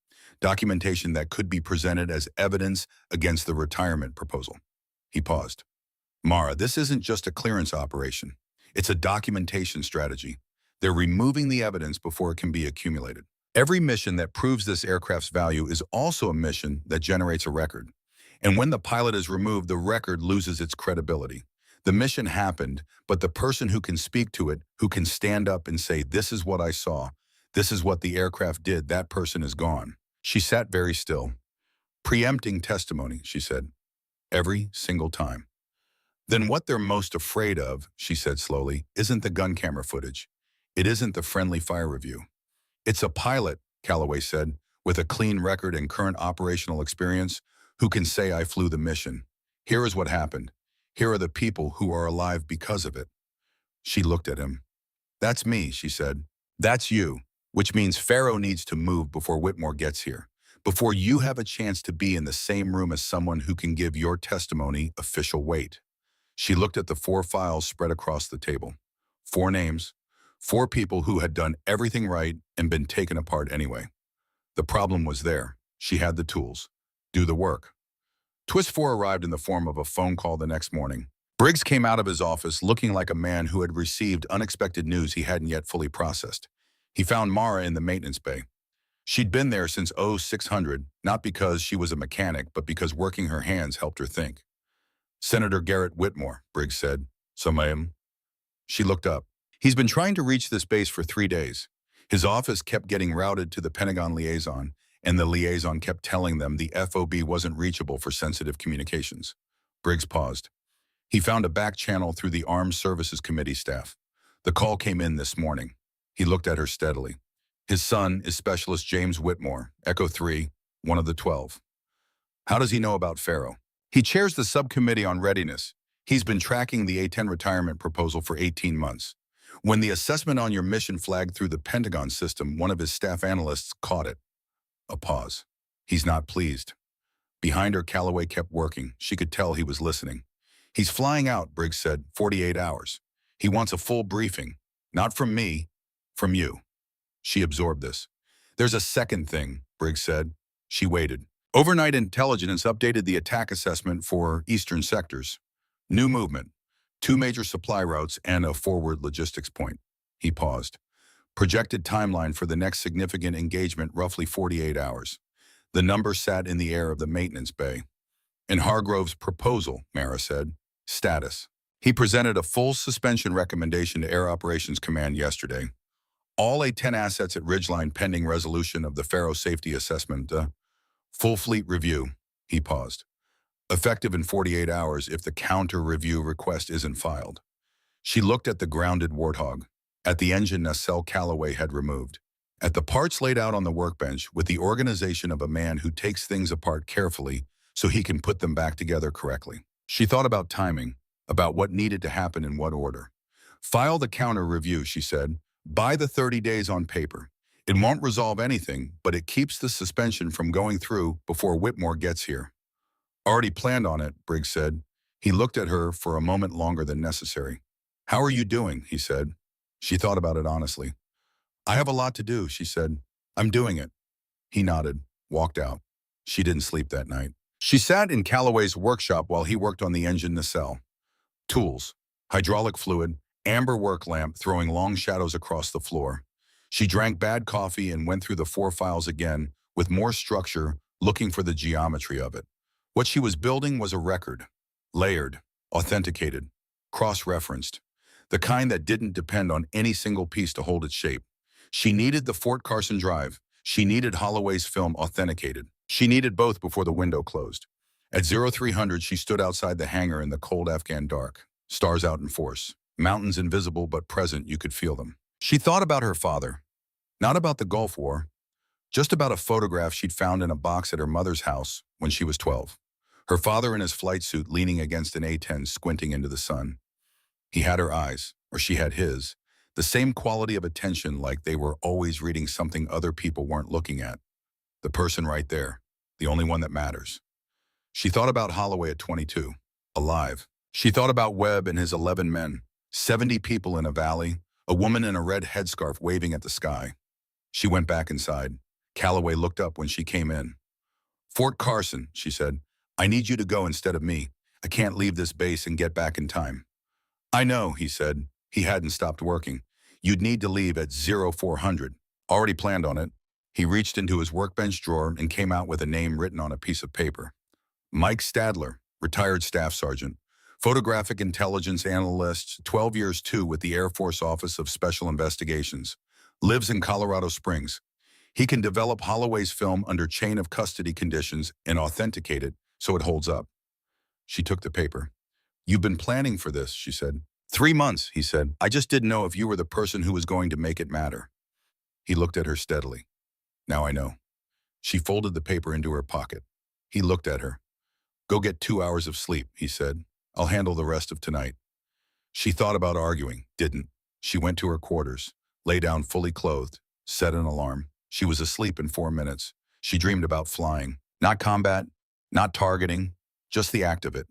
Documentation that could be presented as evidence against the retirement proposal." He paused. "Mara, this isn't just a clearance operation. It's a documentation strategy. They're removing the evidence before it can be accumulated. Every mission that proves this aircraft's value is also a mission that generates a record. And when the pilot is removed, the record loses its credibility. The mission happened, but the person who can speak to it, who can stand up and say, 'This is what I saw. This is what the aircraft did,' that person is gone." She sat very still. "Preempting testimony," she said. "Every single time." "Then what they're most afraid of," she said slowly, "isn't the gun camera footage. It isn't the friendly fire review. It's a pilot," Calloway said, "with a clean record and current operational experience, who can say, 'I flew the mission. Here is what happened. Here are the people who are alive because of it.'" She looked at him. "That's me," she said. "That's you, which means Pharaoh needs to move before Whitmore gets here, before you have a chance to be in the same room as someone who can give your testimony official weight." She looked at the 4 files spread across the table. 4 names, 4 people who had done everything right and been taken apart anyway. The problem was there. She had the tools. Do the work. Twist 4 arrived in the form of a phone call the next morning. Briggs came out of his office looking like a man who had received unexpected news he hadn't yet fully processed. He found Mara in the maintenance bay. She'd been there since 0600, not because she was a mechanic, but because working her hands helped her think. "Senator Garrett Whitmore," Briggs said. "So, ma'am?" She looked up. "He's been trying to reach this base for 3 days. His office kept getting routed to the Pentagon liaison, and the liaison kept telling them the FOB wasn't reachable for sensitive communications." Briggs paused. "He found a back channel through the Armed Services Committee staff. The call came in this morning." He looked at her steadily. "His son is Specialist James Whitmore, Echo 3, one of the 12. How does he know about Pharaoh? He chairs the subcommittee on readiness. He's been tracking the A-10 retirement proposal for 18 months. When the assessment on your mission flagged through the Pentagon system, one of his staff analysts caught it." A pause. "He's not pleased." Behind her, Calloway kept working. She could tell he was listening. "He's flying out," Briggs said, 48 hours. "He wants a full briefing. Not from me, from you." She absorbed this. "There's a second thing," Briggs said. She waited. "Overnight intelligence updated the attack assessment for eastern sectors. New movement, 2 major supply routes and a forward logistics point." He paused. "Projected timeline for the next significant engagement, roughly 48 hours. The number sat in the air of the maintenance bay. In Hargrove's proposal," Mara said. "Status. He presented a full suspension recommendation to Air Operations Command yesterday. All A-10 assets at Ridgeline pending resolution of the Pharaoh safety assessment. Full fleet review." He paused. "Effective in 48 hours if the counter-review request isn't filed." She looked at the grounded Warthog, at the engine nacelle Calloway had removed, at the parts laid out on the workbench with the organization of a man who takes things apart carefully so he can put them back together correctly. She thought about timing, about what needed to happen in what order. "File the counter-review," she said. "Buy the 30 days on paper. It won't resolve anything, but it keeps the suspension from going through before Whitmore gets here." "Already planned on it," Briggs said. He looked at her for a moment longer than necessary. "How are you doing?" he said. She thought about it honestly. "I have a lot to do," she said. "I'm doing it." He nodded, walked out. She didn't sleep that night. She sat in Calloway's workshop while he worked on the engine nacelle. Tools, hydraulic fluid, amber work lamp throwing long shadows across the floor. She drank bad coffee and went through the 4 files again, with more structure, looking for the geometry of it. What she was building was a record. Layered, authenticated, cross-referenced. The kind that didn't depend on any single piece to hold its shape. She needed the Fort Carson drive. She needed Holloway's film authenticated. She needed both before the window closed. At 0300, she stood outside the hangar in the cold Afghan dark. Stars out in force. Mountains invisible but present, you could feel them. She thought about her father. Not about the Gulf War. Just about a photograph she'd found in a box at her mother's house when she was 12. Her father in his flight suit leaning against an A-10 squinting into the sun. He had her eyes, or she had his. The same quality of attention, like they were always reading something other people weren't looking at. The person right there, the only one that matters. She thought about Holloway at 22, alive. She thought about Webb and his 11 men, 70 people in a valley, a woman in a red headscarf waving at the sky. She went back inside. Calloway looked up when she came in. "Fort Carson," she said. "I need you to go instead of me. I can't leave this base and get back in time." "I know," he said. He hadn't stopped working. "You'd need to leave at 0400. Already planned on it." He reached into his workbench drawer and came out with a name written on a piece of paper. Mike Stadler, retired staff sergeant, photographic intelligence analyst, 12 years too with the Air Force Office of Special Investigations. Lives in Colorado Springs. He can develop Holloway's film under chain of custody conditions and authenticate it so it holds up. She took the paper. "You've been planning for this," she said. 3 months, he said. "I just didn't know if you were the person who was going to make it matter." He looked at her steadily. "Now I know." She folded the paper into her pocket. He looked at her. "Go get 2 hours of sleep," he said. "I'll handle the rest of tonight." She thought about arguing, didn't. She went to her quarters, lay down fully clothed, set an alarm. She was asleep in 4 minutes. She dreamed about flying. Not combat, not targeting, just the act of it.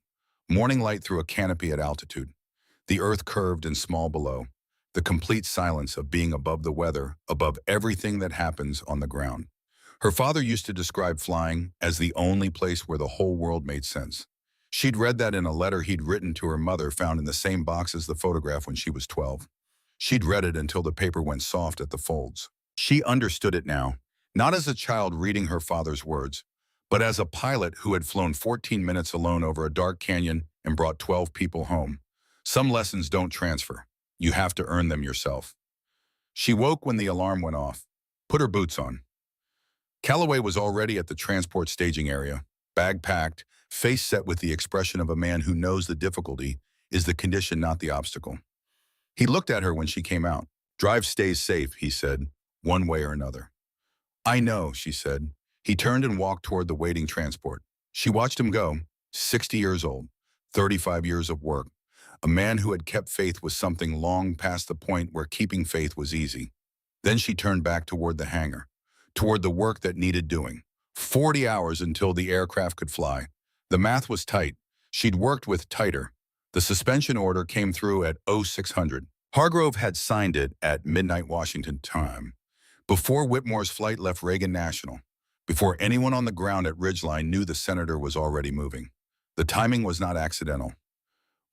Morning light through a canopy at altitude. The earth curved and small below. The complete silence of being above the weather, above everything that happens on the ground. Her father used to describe flying as the only place where the whole world made sense. She'd read that in a letter he'd written to her mother found in the same box as the photograph when she was 12. She'd read it until the paper went soft at the folds. She understood it now, not as a child reading her father's words, but as a pilot who had flown 14 minutes alone over a dark canyon and brought 12 people home. Some lessons don't transfer. You have to earn them yourself. She woke when the alarm went off, put her boots on. Calloway was already at the transport staging area, bag packed, face set with the expression of a man who knows the difficulty is the condition, not the obstacle. He looked at her when she came out. "Drive stays safe," he said, one way or another. "I know," she said. He turned and walked toward the waiting transport. She watched him go, 60 years old, 35 years of work. A man who had kept faith with something long past the point where keeping faith was easy. Then she turned back toward the hangar, toward the work that needed doing. 40 hours until the aircraft could fly. The math was tight. She'd worked with tighter. The suspension order came through at 0600. Hargrove had signed it at midnight Washington time. Before Whitmore's flight left Reagan National. Before anyone on the ground at Ridgeline knew the senator was already moving. The timing was not accidental.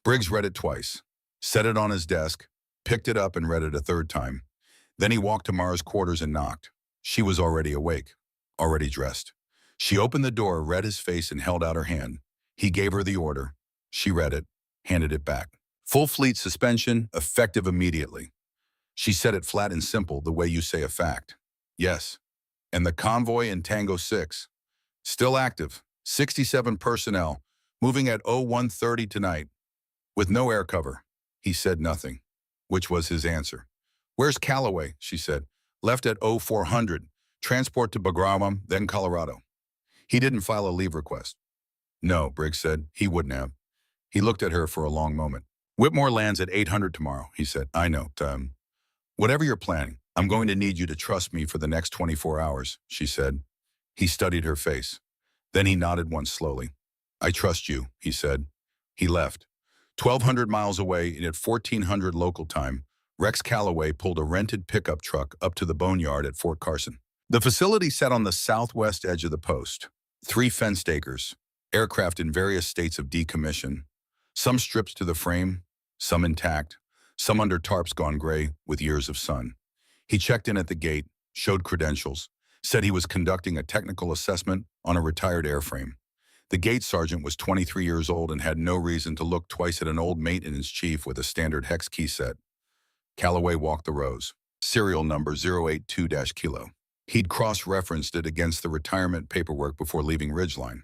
Briggs read it twice, set it on his desk, picked it up and read it a third time. Then he walked to Mara's quarters and knocked. She was already awake, already dressed. She opened the door, read his face, and held out her hand. He gave her the order. She read it, handed it back. Full fleet suspension, effective immediately. She said it flat and simple, the way you say a fact. Yes. And the convoy in Tango 6. Still active, 67 personnel, moving at 0130 tonight. With no air cover. He said nothing, which was his answer. "Where's Calloway?" she said. "Left at 0400. Transport to Bagram, then Colorado." He didn't file a leave request. "No," Briggs said. He wouldn't have. He looked at her for a long moment. "Whitmore lands at 800 tomorrow," he said. "I know. Whatever you're planning, I'm going to need you to trust me for the next 24 hours, she said. He studied her face. Then he nodded once slowly. "I trust you," he said. He left. 1,200 miles away and at 1400 local time, Rex Calloway pulled a rented pickup truck up to the boneyard at Fort Carson. The facility sat on the southwest edge of the post. 3 fenced acres, aircraft in various states of decommission, some stripped to the frame, some intact, some under tarps gone gray with years of sun. He checked in at the gate, showed credentials, said he was conducting a technical assessment on a retired airframe. The gate sergeant was 23 years old and had no reason to look twice at an old maintenance chief with a standard hex key set. Calloway walked the rows. Serial number 082-Kilo. He'd cross-referenced it against the retirement paperwork before leaving Ridgeline.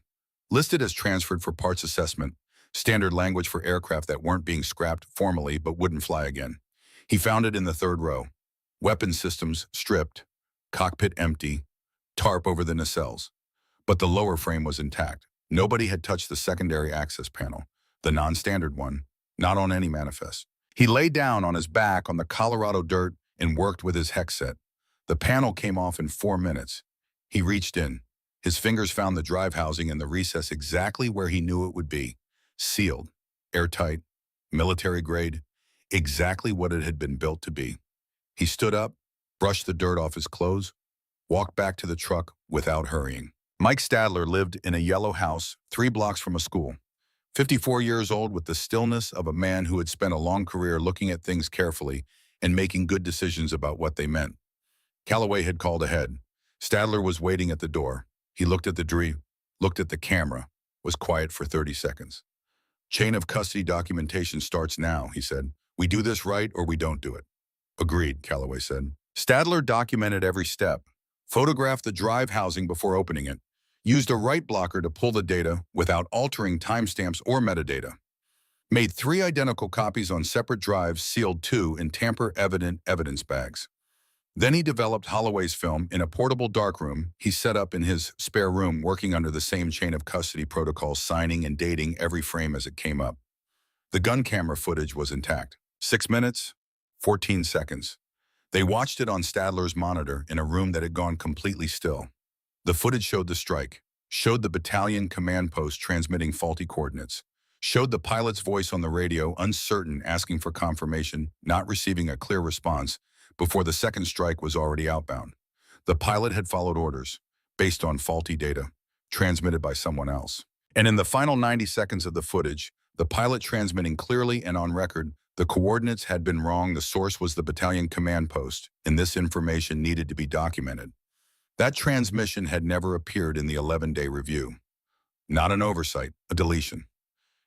Listed as transferred for parts assessment, standard language for aircraft that weren't being scrapped formally but wouldn't fly again. He found it in the 3rd row. Weapon systems stripped, cockpit empty, tarp over the nacelles. But the lower frame was intact. Nobody had touched the secondary access panel, the non-standard one, not on any manifest. He lay down on his back on the Colorado dirt and worked with his hex set. The panel came off in 4 minutes. He reached in. His fingers found the drive housing in the recess exactly where he knew it would be. Sealed, airtight, military grade, exactly what it had been built to be. He stood up, brushed the dirt off his clothes, walked back to the truck without hurrying. Mike Stadler lived in a yellow house 3 blocks from a school. 54 years old with the stillness of a man who had spent a long career looking at things carefully and making good decisions about what they meant. Calloway had called ahead. Stadler was waiting at the door. He looked at the dream, looked at the camera, was quiet for 30 seconds. Chain of custody documentation starts now, he said. We do this right or we don't do it. Agreed, Calloway said. Stadler documented every step, photographed the drive housing before opening it, used a write blocker to pull the data without altering timestamps or metadata, made 3 identical copies on separate drives, sealed 2 in tamper-evident evidence bags. Then he developed Holloway's film in a portable darkroom he set up in his spare room, working under the same chain of custody protocols, signing and dating every frame as it came up. The gun camera footage was intact. 6 minutes, 14 seconds. They watched it on Stadler's monitor in a room that had gone completely still. The footage showed the strike, showed the battalion command post transmitting faulty coordinates, showed the pilot's voice on the radio, uncertain, asking for confirmation, not receiving a clear response, before the second strike was already outbound. The pilot had followed orders, based on faulty data, transmitted by someone else. And in the final 90 seconds of the footage, the pilot transmitting clearly and on record, the coordinates had been wrong, the source was the battalion command post, and this information needed to be documented. That transmission had never appeared in the 11-day review. Not an oversight, a deletion.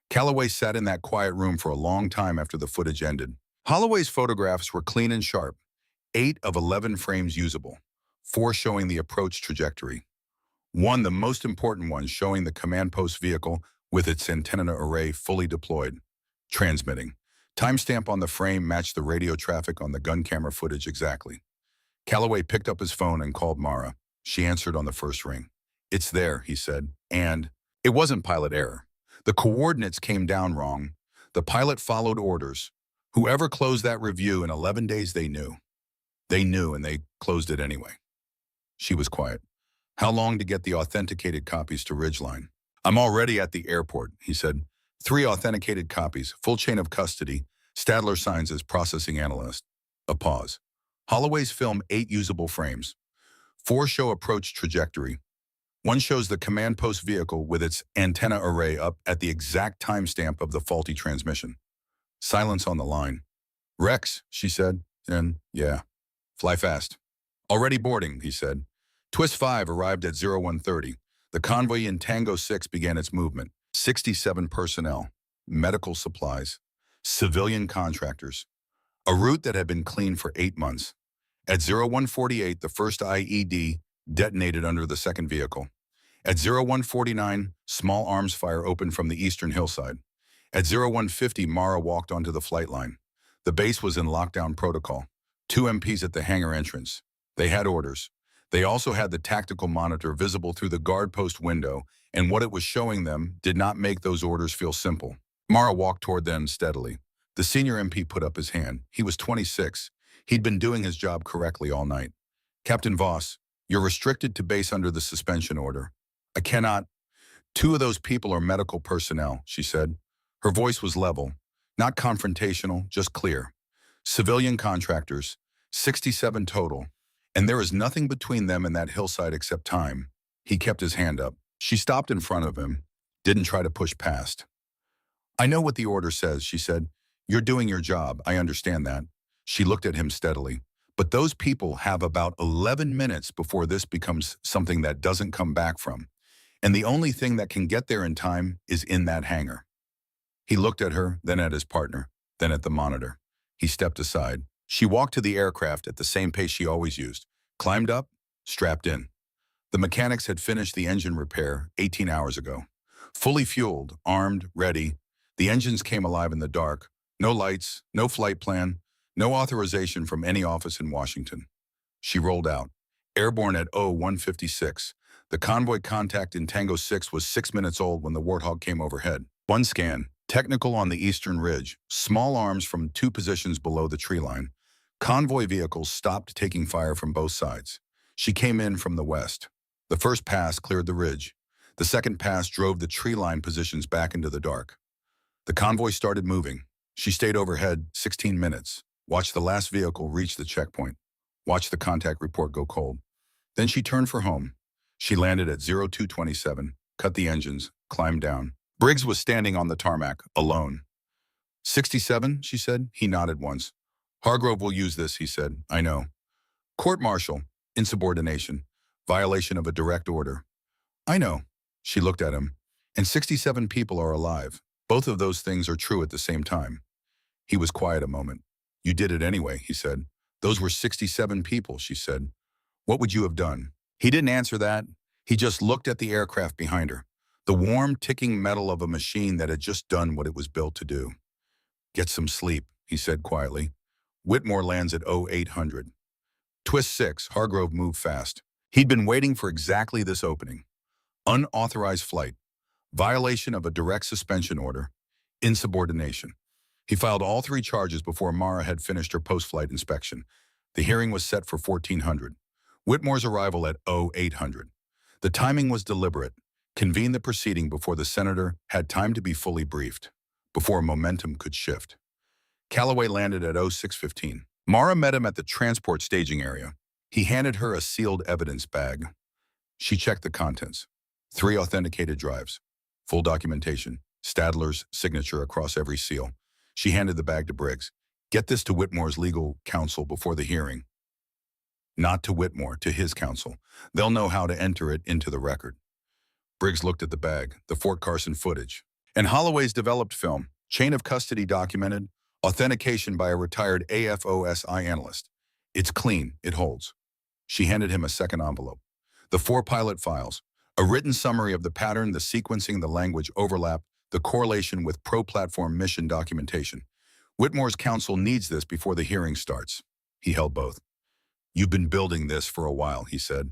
Calloway sat in that quiet room for a long time after the footage ended. Holloway's photographs were clean and sharp, 8 of 11 frames usable, 4 showing the approach trajectory. 1, the most important one, showing the command post vehicle with its antenna array fully deployed, transmitting. Timestamp on the frame matched the radio traffic on the gun camera footage exactly. Calloway picked up his phone and called Mara. She answered on the first ring. It's there, he said, and it wasn't pilot error. The coordinates came down wrong. The pilot followed orders. Whoever closed that review in 11 days, they knew. They knew, and they closed it anyway. She was quiet. How long to get the authenticated copies to Ridgeline? I'm already at the airport, he said. 3 authenticated copies, full chain of custody. Stadler signs as processing analyst. A pause. Holloway's film 8 usable frames. 4 show approach trajectory. 1 shows the command post vehicle with its antenna array up at the exact timestamp of the faulty transmission. Silence on the line. Rex, she said, and yeah, fly fast. Already boarding, he said. Twist 5 arrived at 0130. The convoy in Tango 6 began its movement. 67 personnel, medical supplies, civilian contractors. A route that had been cleaned for 8 months. At 0148, the first IED detonated under the second vehicle. At 0149, small arms fire opened from the eastern hillside. At 0150, Mara walked onto the flight line. The base was in lockdown protocol. 2 MPs at the hangar entrance. They had orders. They also had the tactical monitor visible through the guard post window, and what it was showing them did not make those orders feel simple. Mara walked toward them steadily. The senior MP put up his hand. He was 26. He'd been doing his job correctly all night. Captain Voss, you're restricted to base under the suspension order. I cannot. 2 of those people are medical personnel, she said. Her voice was level, not confrontational, just clear. Civilian contractors, 67 total. And there is nothing between them and that hillside except time. He kept his hand up. She stopped in front of him, didn't try to push past. I know what the order says, she said. You're doing your job, I understand that. She looked at him steadily. But those people have about 11 minutes before this becomes something that doesn't come back from. And the only thing that can get there in time is in that hangar. He looked at her, then at his partner, then at the monitor. He stepped aside. She walked to the aircraft at the same pace she always used, climbed up, strapped in. The mechanics had finished the engine repair 18 hours ago. Fully fueled, armed, ready, the engines came alive in the dark. No lights, no flight plan, no authorization from any office in Washington. She rolled out. Airborne at 0156. The convoy contact in Tango 6 was 6 minutes old when the Warthog came overhead. One scan, technical on the eastern ridge, small arms from 2 positions below the tree line. Convoy vehicles stopped taking fire from both sides. She came in from the west. The first pass cleared the ridge. The second pass drove the tree line positions back into the dark. The convoy started moving. She stayed overhead 16 minutes, watched the last vehicle reach the checkpoint, watched the contact report go cold. Then she turned for home. She landed at 0227, cut the engines, climbed down. Briggs was standing on the tarmac, alone. 67, she said. He nodded once. Hargrove will use this, he said. I know. Court-martial, insubordination, violation of a direct order. I know. She looked at him. And 67 people are alive. Both of those things are true at the same time. He was quiet a moment. You did it anyway, he said. Those were 67 people, she said. What would you have done? He didn't answer that. He just looked at the aircraft behind her, the warm, ticking metal of a machine that had just done what it was built to do. Get some sleep, he said quietly. Whitmore lands at 0800. Twist 6, Hargrove moved fast. He'd been waiting for exactly this opening. Unauthorized flight, violation of a direct suspension order, insubordination. He filed all 3 charges before Mara had finished her post-flight inspection. The hearing was set for 1400. Whitmore's arrival at 0800. The timing was deliberate. Convene the proceeding before the senator had time to be fully briefed, before momentum could shift. Calloway landed at 0615. Mara met him at the transport staging area. He handed her a sealed evidence bag. She checked the contents. 3 authenticated drives. Full documentation. Stadler's signature across every seal. She handed the bag to Briggs. Get this to Whitmore's legal counsel before the hearing. Not to Whitmore, to his counsel. They'll know how to enter it into the record. Briggs looked at the bag, the Fort Carson footage. And Holloway's developed film, chain of custody documented, authentication by a retired AFOSI analyst. It's clean, it holds. She handed him a second envelope. The 4 pilot files, a written summary of the pattern, the sequencing, the language overlap, the correlation with pro-platform mission documentation. Whitmore's counsel needs this before the hearing starts. He held both. You've been building this for a while, he said.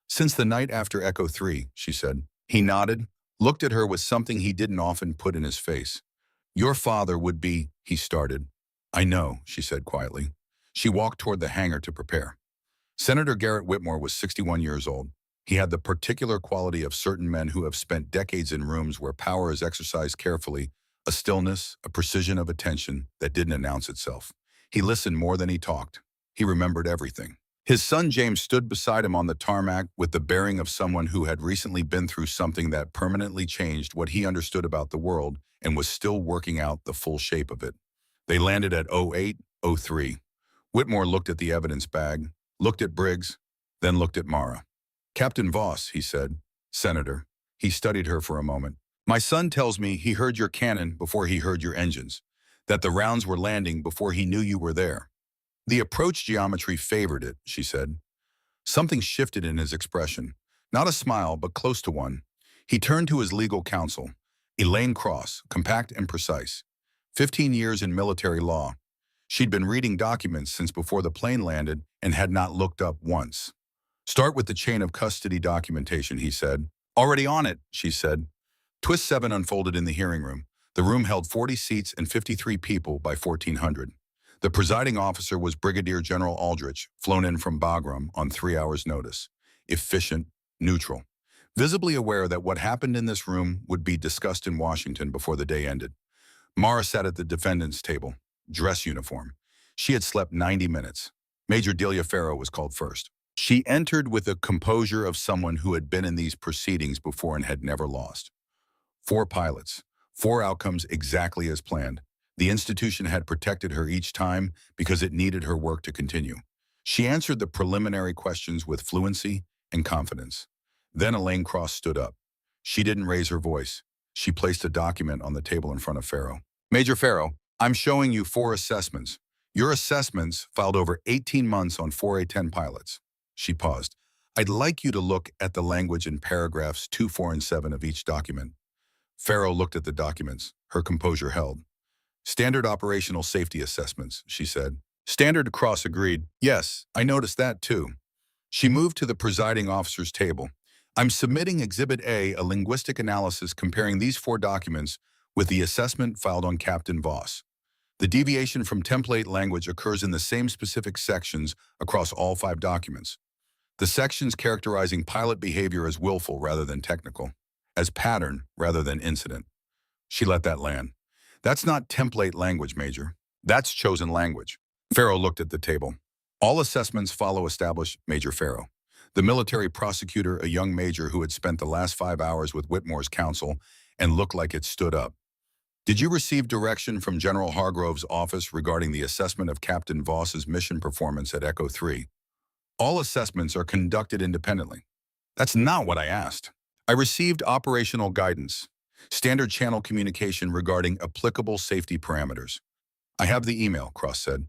Since the night after Echo 3, she said. He nodded, looked at her with something he didn't often put in his face. Your father would be, he started. I know, she said quietly. She walked toward the hangar to prepare. Senator Garrett Whitmore was 61 years old. He had the particular quality of certain men who have spent decades in rooms where power is exercised carefully, a stillness, a precision of attention that didn't announce itself. He listened more than he talked. He remembered everything. His son James stood beside him on the tarmac with the bearing of someone who had recently been through something that permanently changed what he understood about the world and was still working out the full shape of it. They landed at 0803. Whitmore looked at the evidence bag, looked at Briggs, then looked at Mara. Captain Voss, he said. Senator. He studied her for a moment. My son tells me he heard your cannon before he heard your engines, that the rounds were landing before he knew you were there. The approach geometry favored it, she said. Something shifted in his expression. Not a smile, but close to one. He turned to his legal counsel, Elaine Cross, compact and precise. 15 years in military law. She'd been reading documents since before the plane landed and had not looked up once. Start with the chain of custody documentation, he said. Already on it, she said. Twist 7 unfolded in the hearing room. The room held 40 seats and 53 people by 1400. The presiding officer was Brigadier General Aldrich, flown in from Bagram on 3 hours' notice. Efficient, neutral. Visibly aware that what happened in this room would be discussed in Washington before the day ended. Mara sat at the defendant's table, dress uniform. She had slept 90 minutes. Major Delia Farrow was called first. She entered with the composure of someone who had been in these proceedings before and had never lost. 4 pilots, 4 outcomes exactly as planned. The institution had protected her each time because it needed her work to continue. She answered the preliminary questions with fluency and confidence. Then Elaine Cross stood up. She didn't raise her voice. She placed a document on the table in front of Farrow. Major Farrow, I'm showing you 4 assessments. Your assessments filed over 18 months on 4 A-10 pilots. She paused. I'd like you to look at the language in paragraphs 2, 4, and 7 of each document. Farrow looked at the documents. Her composure held. Standard operational safety assessments, she said. Standard Cross agreed. Yes, I noticed that too. She moved to the presiding officer's table. I'm submitting Exhibit A, a linguistic analysis comparing these 4 documents with the assessment filed on Captain Voss. The deviation from template language occurs in the same specific sections across all 5 documents. The sections characterizing pilot behavior as willful rather than technical, as pattern rather than incident. She let that land. That's not template language, Major. That's chosen language. Farrow looked at the table. All assessments follow established Major Farrow. The military prosecutor, a young major who had spent the last 5 hours with Whitmore's counsel and looked like it stood up. Did you receive direction from General Hargrove's office regarding the assessment of Captain Voss's mission performance at Echo 3? All assessments are conducted independently. That's not what I asked. I received operational guidance, standard channel communication regarding applicable safety parameters. I have the email, Cross said.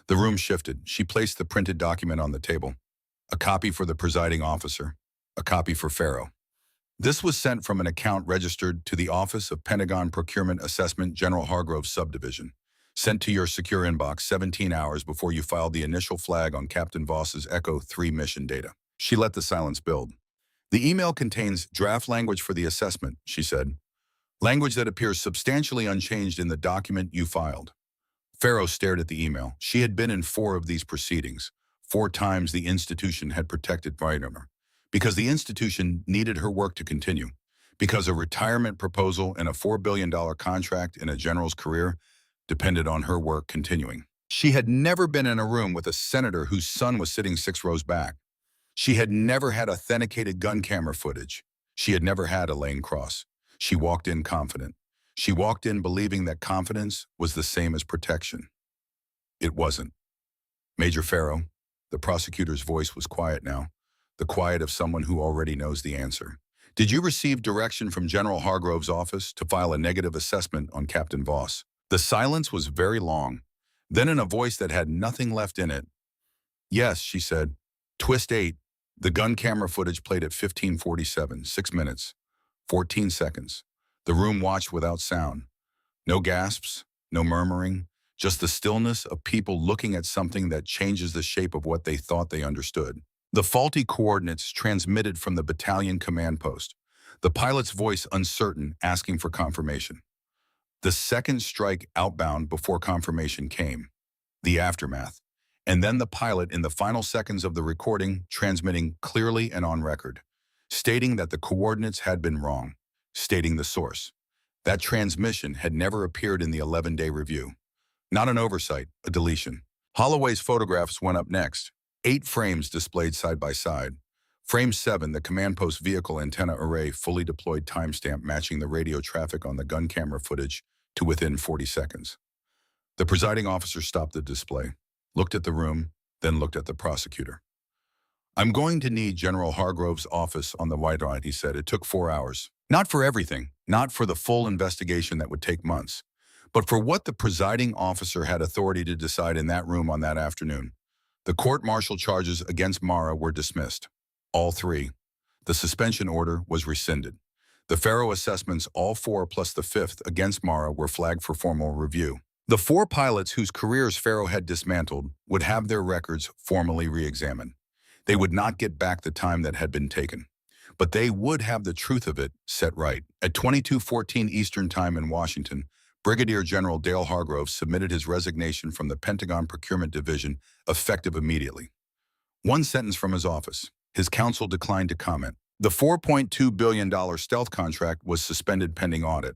The room shifted. She placed the printed document on the table. A copy for the presiding officer, a copy for Farrow. This was sent from an account registered to the Office of Pentagon Procurement Assessment General Hargrove Subdivision, sent to your secure inbox 17 hours before you filed the initial flag on Captain Voss's Echo 3 mission data. She let the silence build. The email contains draft language for the assessment, she said. Language that appears substantially unchanged in the document you filed. Farrow stared at the email. She had been in 4 of these proceedings. 4 times the institution had protected Vitamer. Because the institution needed her work to continue. Because a retirement proposal and a $4 billion contract in a general's career depended on her work continuing. She had never been in a room with a senator whose son was sitting 6 rows back. She had never had authenticated gun camera footage. She had never had Elaine Cross. She walked in confident. She walked in believing that confidence was the same as protection. It wasn't. Major Farrow, the prosecutor's voice was quiet now, the quiet of someone who already knows the answer. Did you receive direction from General Hargrove's office to file a negative assessment on Captain Voss? The silence was very long. Then in a voice that had nothing left in it, yes, she said. Twist 8. The gun camera footage played at 15:47, 6 minutes, 14 seconds. The room watched without sound. No gasps, no murmuring, just the stillness of people looking at something that changes the shape of what they thought they understood. The faulty coordinates transmitted from the battalion command post. The pilot's voice uncertain, asking for confirmation. The second strike outbound before confirmation came. The aftermath. And then the pilot in the final seconds of the recording transmitting clearly and on record, stating that the coordinates had been wrong, stating the source. That transmission had never appeared in the 11-day review. Not an oversight, a deletion. Holloway's photographs went up next. 8 frames displayed side by side. Frame 7, the command post vehicle antenna array fully deployed timestamp matching the radio traffic on the gun camera footage to within 40 seconds. The presiding officer stopped the display, looked at the room, then looked at the prosecutor. I'm going to need General Hargrove's office on the white line, he said. It took 4 hours. Not for everything, not for the full investigation that would take months, but for what the presiding officer had authority to decide in that room on that afternoon. The court-martial charges against Mara were dismissed. All 3. The suspension order was rescinded. The Farrow assessments, all 4 plus the 5th against Mara, were flagged for formal review. The 4 pilots whose careers Farrow had dismantled would have their records formally re-examined. They would not get back the time that had been taken, but they would have the truth of it set right. At 22:14 Eastern Time in Washington, Brigadier General Dale Hargrove submitted his resignation from the Pentagon Procurement Division, effective immediately. One sentence from his office. His counsel declined to comment. The $4.2 billion stealth contract was suspended pending audit.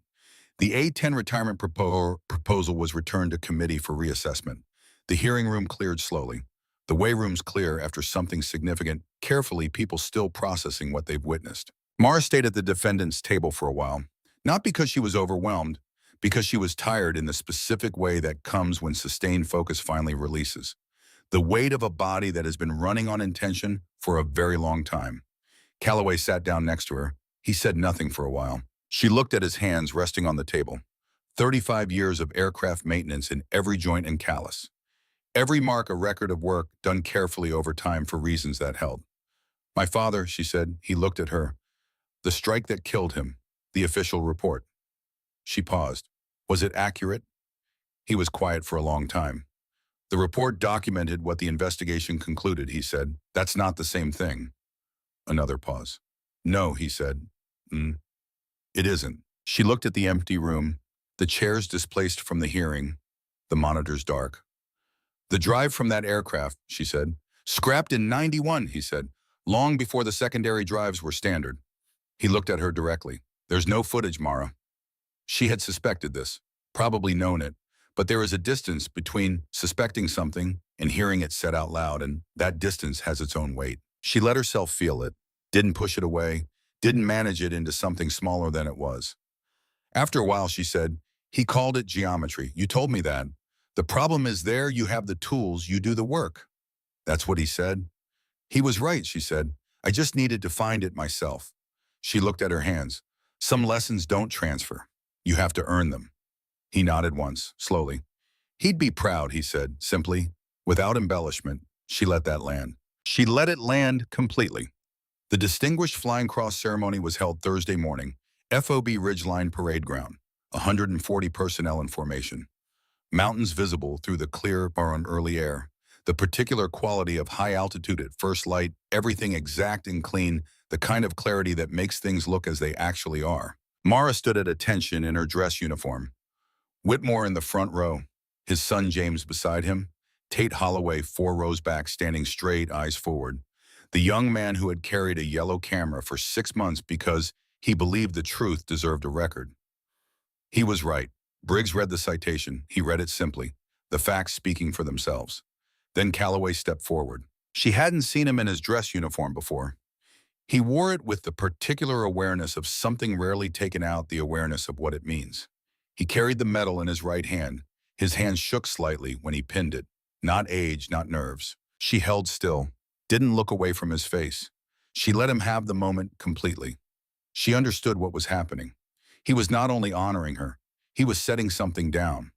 The A-10 retirement proposal was returned to committee for reassessment. The hearing room cleared slowly. The way room's clear after something significant, carefully people still processing what they've witnessed. Mara stayed at the defendant's table for a while, not because she was overwhelmed, because she was tired in the specific way that comes when sustained focus finally releases. The weight of a body that has been running on intention for a very long time. Calloway sat down next to her. He said nothing for a while. She looked at his hands resting on the table. 35 years of aircraft maintenance in every joint and callus. Every mark a record of work done carefully over time for reasons that held. My father, she said. He looked at her. The strike that killed him. The official report. She paused. Was it accurate? He was quiet for a long time. The report documented what the investigation concluded, he said. That's not the same thing. Another pause. No, he said. It isn't. She looked at the empty room, the chairs displaced from the hearing, the monitors dark. The drive from that aircraft, she said. Scrapped in 91, he said, long before the secondary drives were standard. He looked at her directly. There's no footage, Mara. She had suspected this, probably known it, but there is a distance between suspecting something and hearing it said out loud, and that distance has its own weight. She let herself feel it, didn't push it away, didn't manage it into something smaller than it was. After a while, she said, he called it geometry. You told me that. The problem is there you have the tools, you do the work. That's what he said. He was right, she said. I just needed to find it myself. She looked at her hands. Some lessons don't transfer. You have to earn them. He nodded once, slowly. He'd be proud, he said, simply. Without embellishment, she let that land. She let it land completely. The Distinguished Flying Cross ceremony was held Thursday morning, FOB Ridgeline Parade Ground, 140 personnel in formation. Mountains visible through the clear, barren early air. The particular quality of high altitude at first light, everything exact and clean, the kind of clarity that makes things look as they actually are. Mara stood at attention in her dress uniform. Whitmore in the front row, his son James beside him, Tate Holloway 4 rows back standing straight, eyes forward. The young man who had carried a yellow camera for 6 months because he believed the truth deserved a record. He was right. Briggs read the citation. He read it simply, the facts speaking for themselves. Then Calloway stepped forward. She hadn't seen him in his dress uniform before. He wore it with the particular awareness of something rarely taken out, the awareness of what it means. He carried the medal in his right hand. His hand shook slightly when he pinned it. Not age, not nerves. She held still, didn't look away from his face. She let him have the moment completely. She understood what was happening. He was not only honoring her, he was setting something down.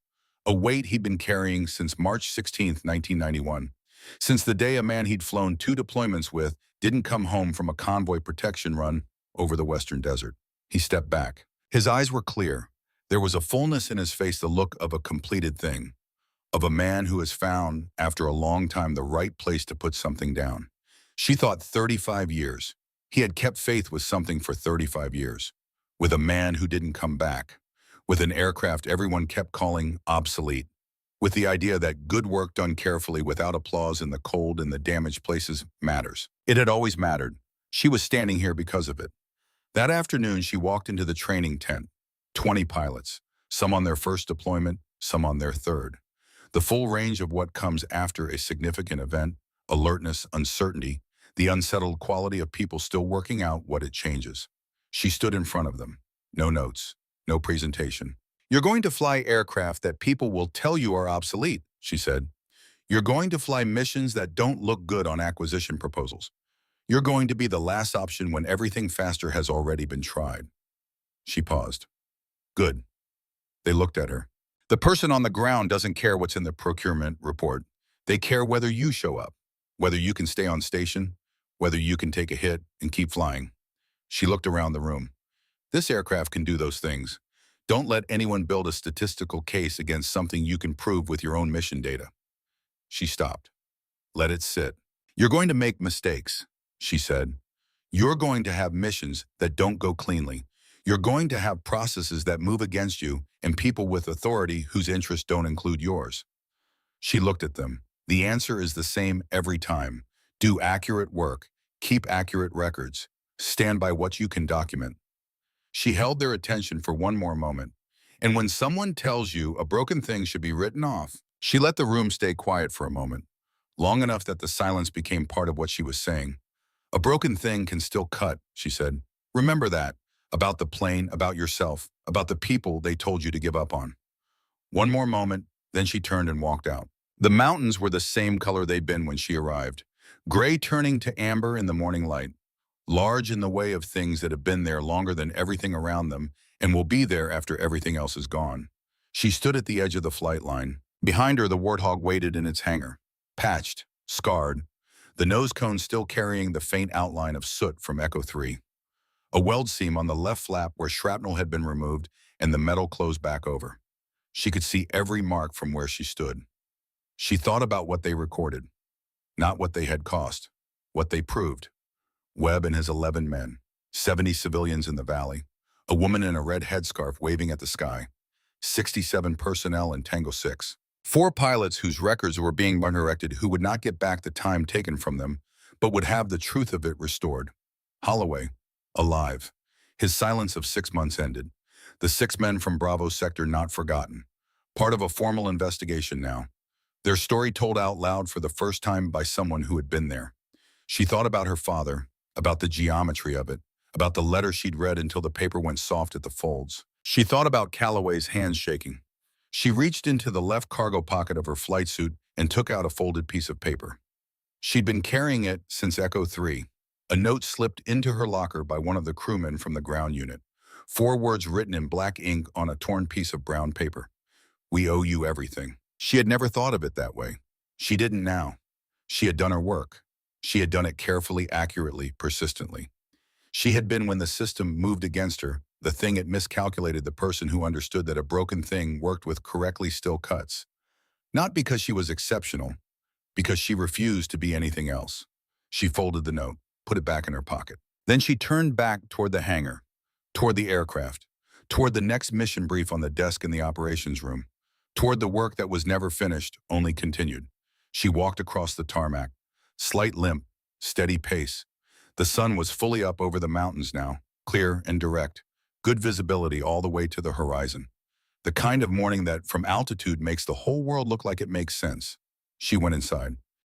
A weight he'd been carrying since March 16, 1991. Since the day a man he'd flown 2 deployments with didn't come home from a convoy protection run over the western desert. He stepped back. His eyes were clear. There was a fullness in his face, the look of a completed thing, of a man who has found, after a long time, the right place to put something down. She thought 35 years. He had kept faith with something for 35 years, with a man who didn't come back, with an aircraft everyone kept calling obsolete, with the idea that good work done carefully without applause in the cold and the damaged places matters. It had always mattered. She was standing here because of it. That afternoon, she walked into the training tent. 20 pilots, some on their first deployment, some on their third. The full range of what comes after a significant event, alertness, uncertainty, the unsettled quality of people still working out what it changes. She stood in front of them. No notes, no presentation. You're going to fly aircraft that people will tell you are obsolete, she said. You're going to fly missions that don't look good on acquisition proposals. You're going to be the last option when everything faster has already been tried. She paused. Good. They looked at her. The person on the ground doesn't care what's in the procurement report. They care whether you show up, whether you can stay on station, whether you can take a hit and keep flying. She looked around the room. This aircraft can do those things. Don't let anyone build a statistical case against something you can prove with your own mission data. She stopped. Let it sit. You're going to make mistakes, she said. You're going to have missions that don't go cleanly. You're going to have processes that move against you and people with authority whose interests don't include yours. She looked at them. The answer is the same every time. Do accurate work. Keep accurate records. Stand by what you can document. She held their attention for one more moment. And when someone tells you a broken thing should be written off, she let the room stay quiet for a moment. long enough that the silence became part of what she was saying. A broken thing can still cut, she said. Remember that, about the plane, about yourself, about the people they told you to give up on. One more moment, then she turned and walked out. The mountains were the same color they'd been when she arrived, gray turning to amber in the morning light, large in the way of things that have been there longer than everything around them and will be there after everything else is gone. She stood at the edge of the flight line. Behind her, the Warthog waited in its hangar, patched, scarred, the nose cone still carrying the faint outline of soot from Echo 3. A weld seam on the left flap where shrapnel had been removed and the metal closed back over. She could see every mark from where she stood. She thought about what they recorded, not what they had cost, what they proved. Webb and his 11 men, 70 civilians in the valley, a woman in a red headscarf waving at the sky, 67 personnel in Tango 6. 4 pilots whose records were being redirected who would not get back the time taken from them, but would have the truth of it restored. Holloway, alive. His silence of 6 months ended. The 6 men from Bravo sector not forgotten. Part of a formal investigation now. Their story told out loud for the first time by someone who had been there. She thought about her father, about the geometry of it, about the letter she'd read until the paper went soft at the folds. She thought about Calloway's hands shaking. She reached into the left cargo pocket of her flight suit and took out a folded piece of paper. She'd been carrying it since Echo 3. A note slipped into her locker by one of the crewmen from the ground unit. 4 words written in black ink on a torn piece of brown paper. We owe you everything. She had never thought of it that way. She didn't now. She had done her work. She had done it carefully, accurately, persistently. She had been, when the system moved against her, the thing it miscalculated, the person who understood that a broken thing worked with correctly still cuts. Not because she was exceptional, because she refused to be anything else. She folded the note, put it back in her pocket. Then she turned back toward the hangar, toward the aircraft, toward the next mission brief on the desk in the operations room, toward the work that was never finished, only continued. She walked across the tarmac, slight limp, steady pace. The sun was fully up over the mountains now, clear and direct, good visibility all the way to the horizon. The kind of morning that, from altitude, makes the whole world look like it makes sense. She went inside.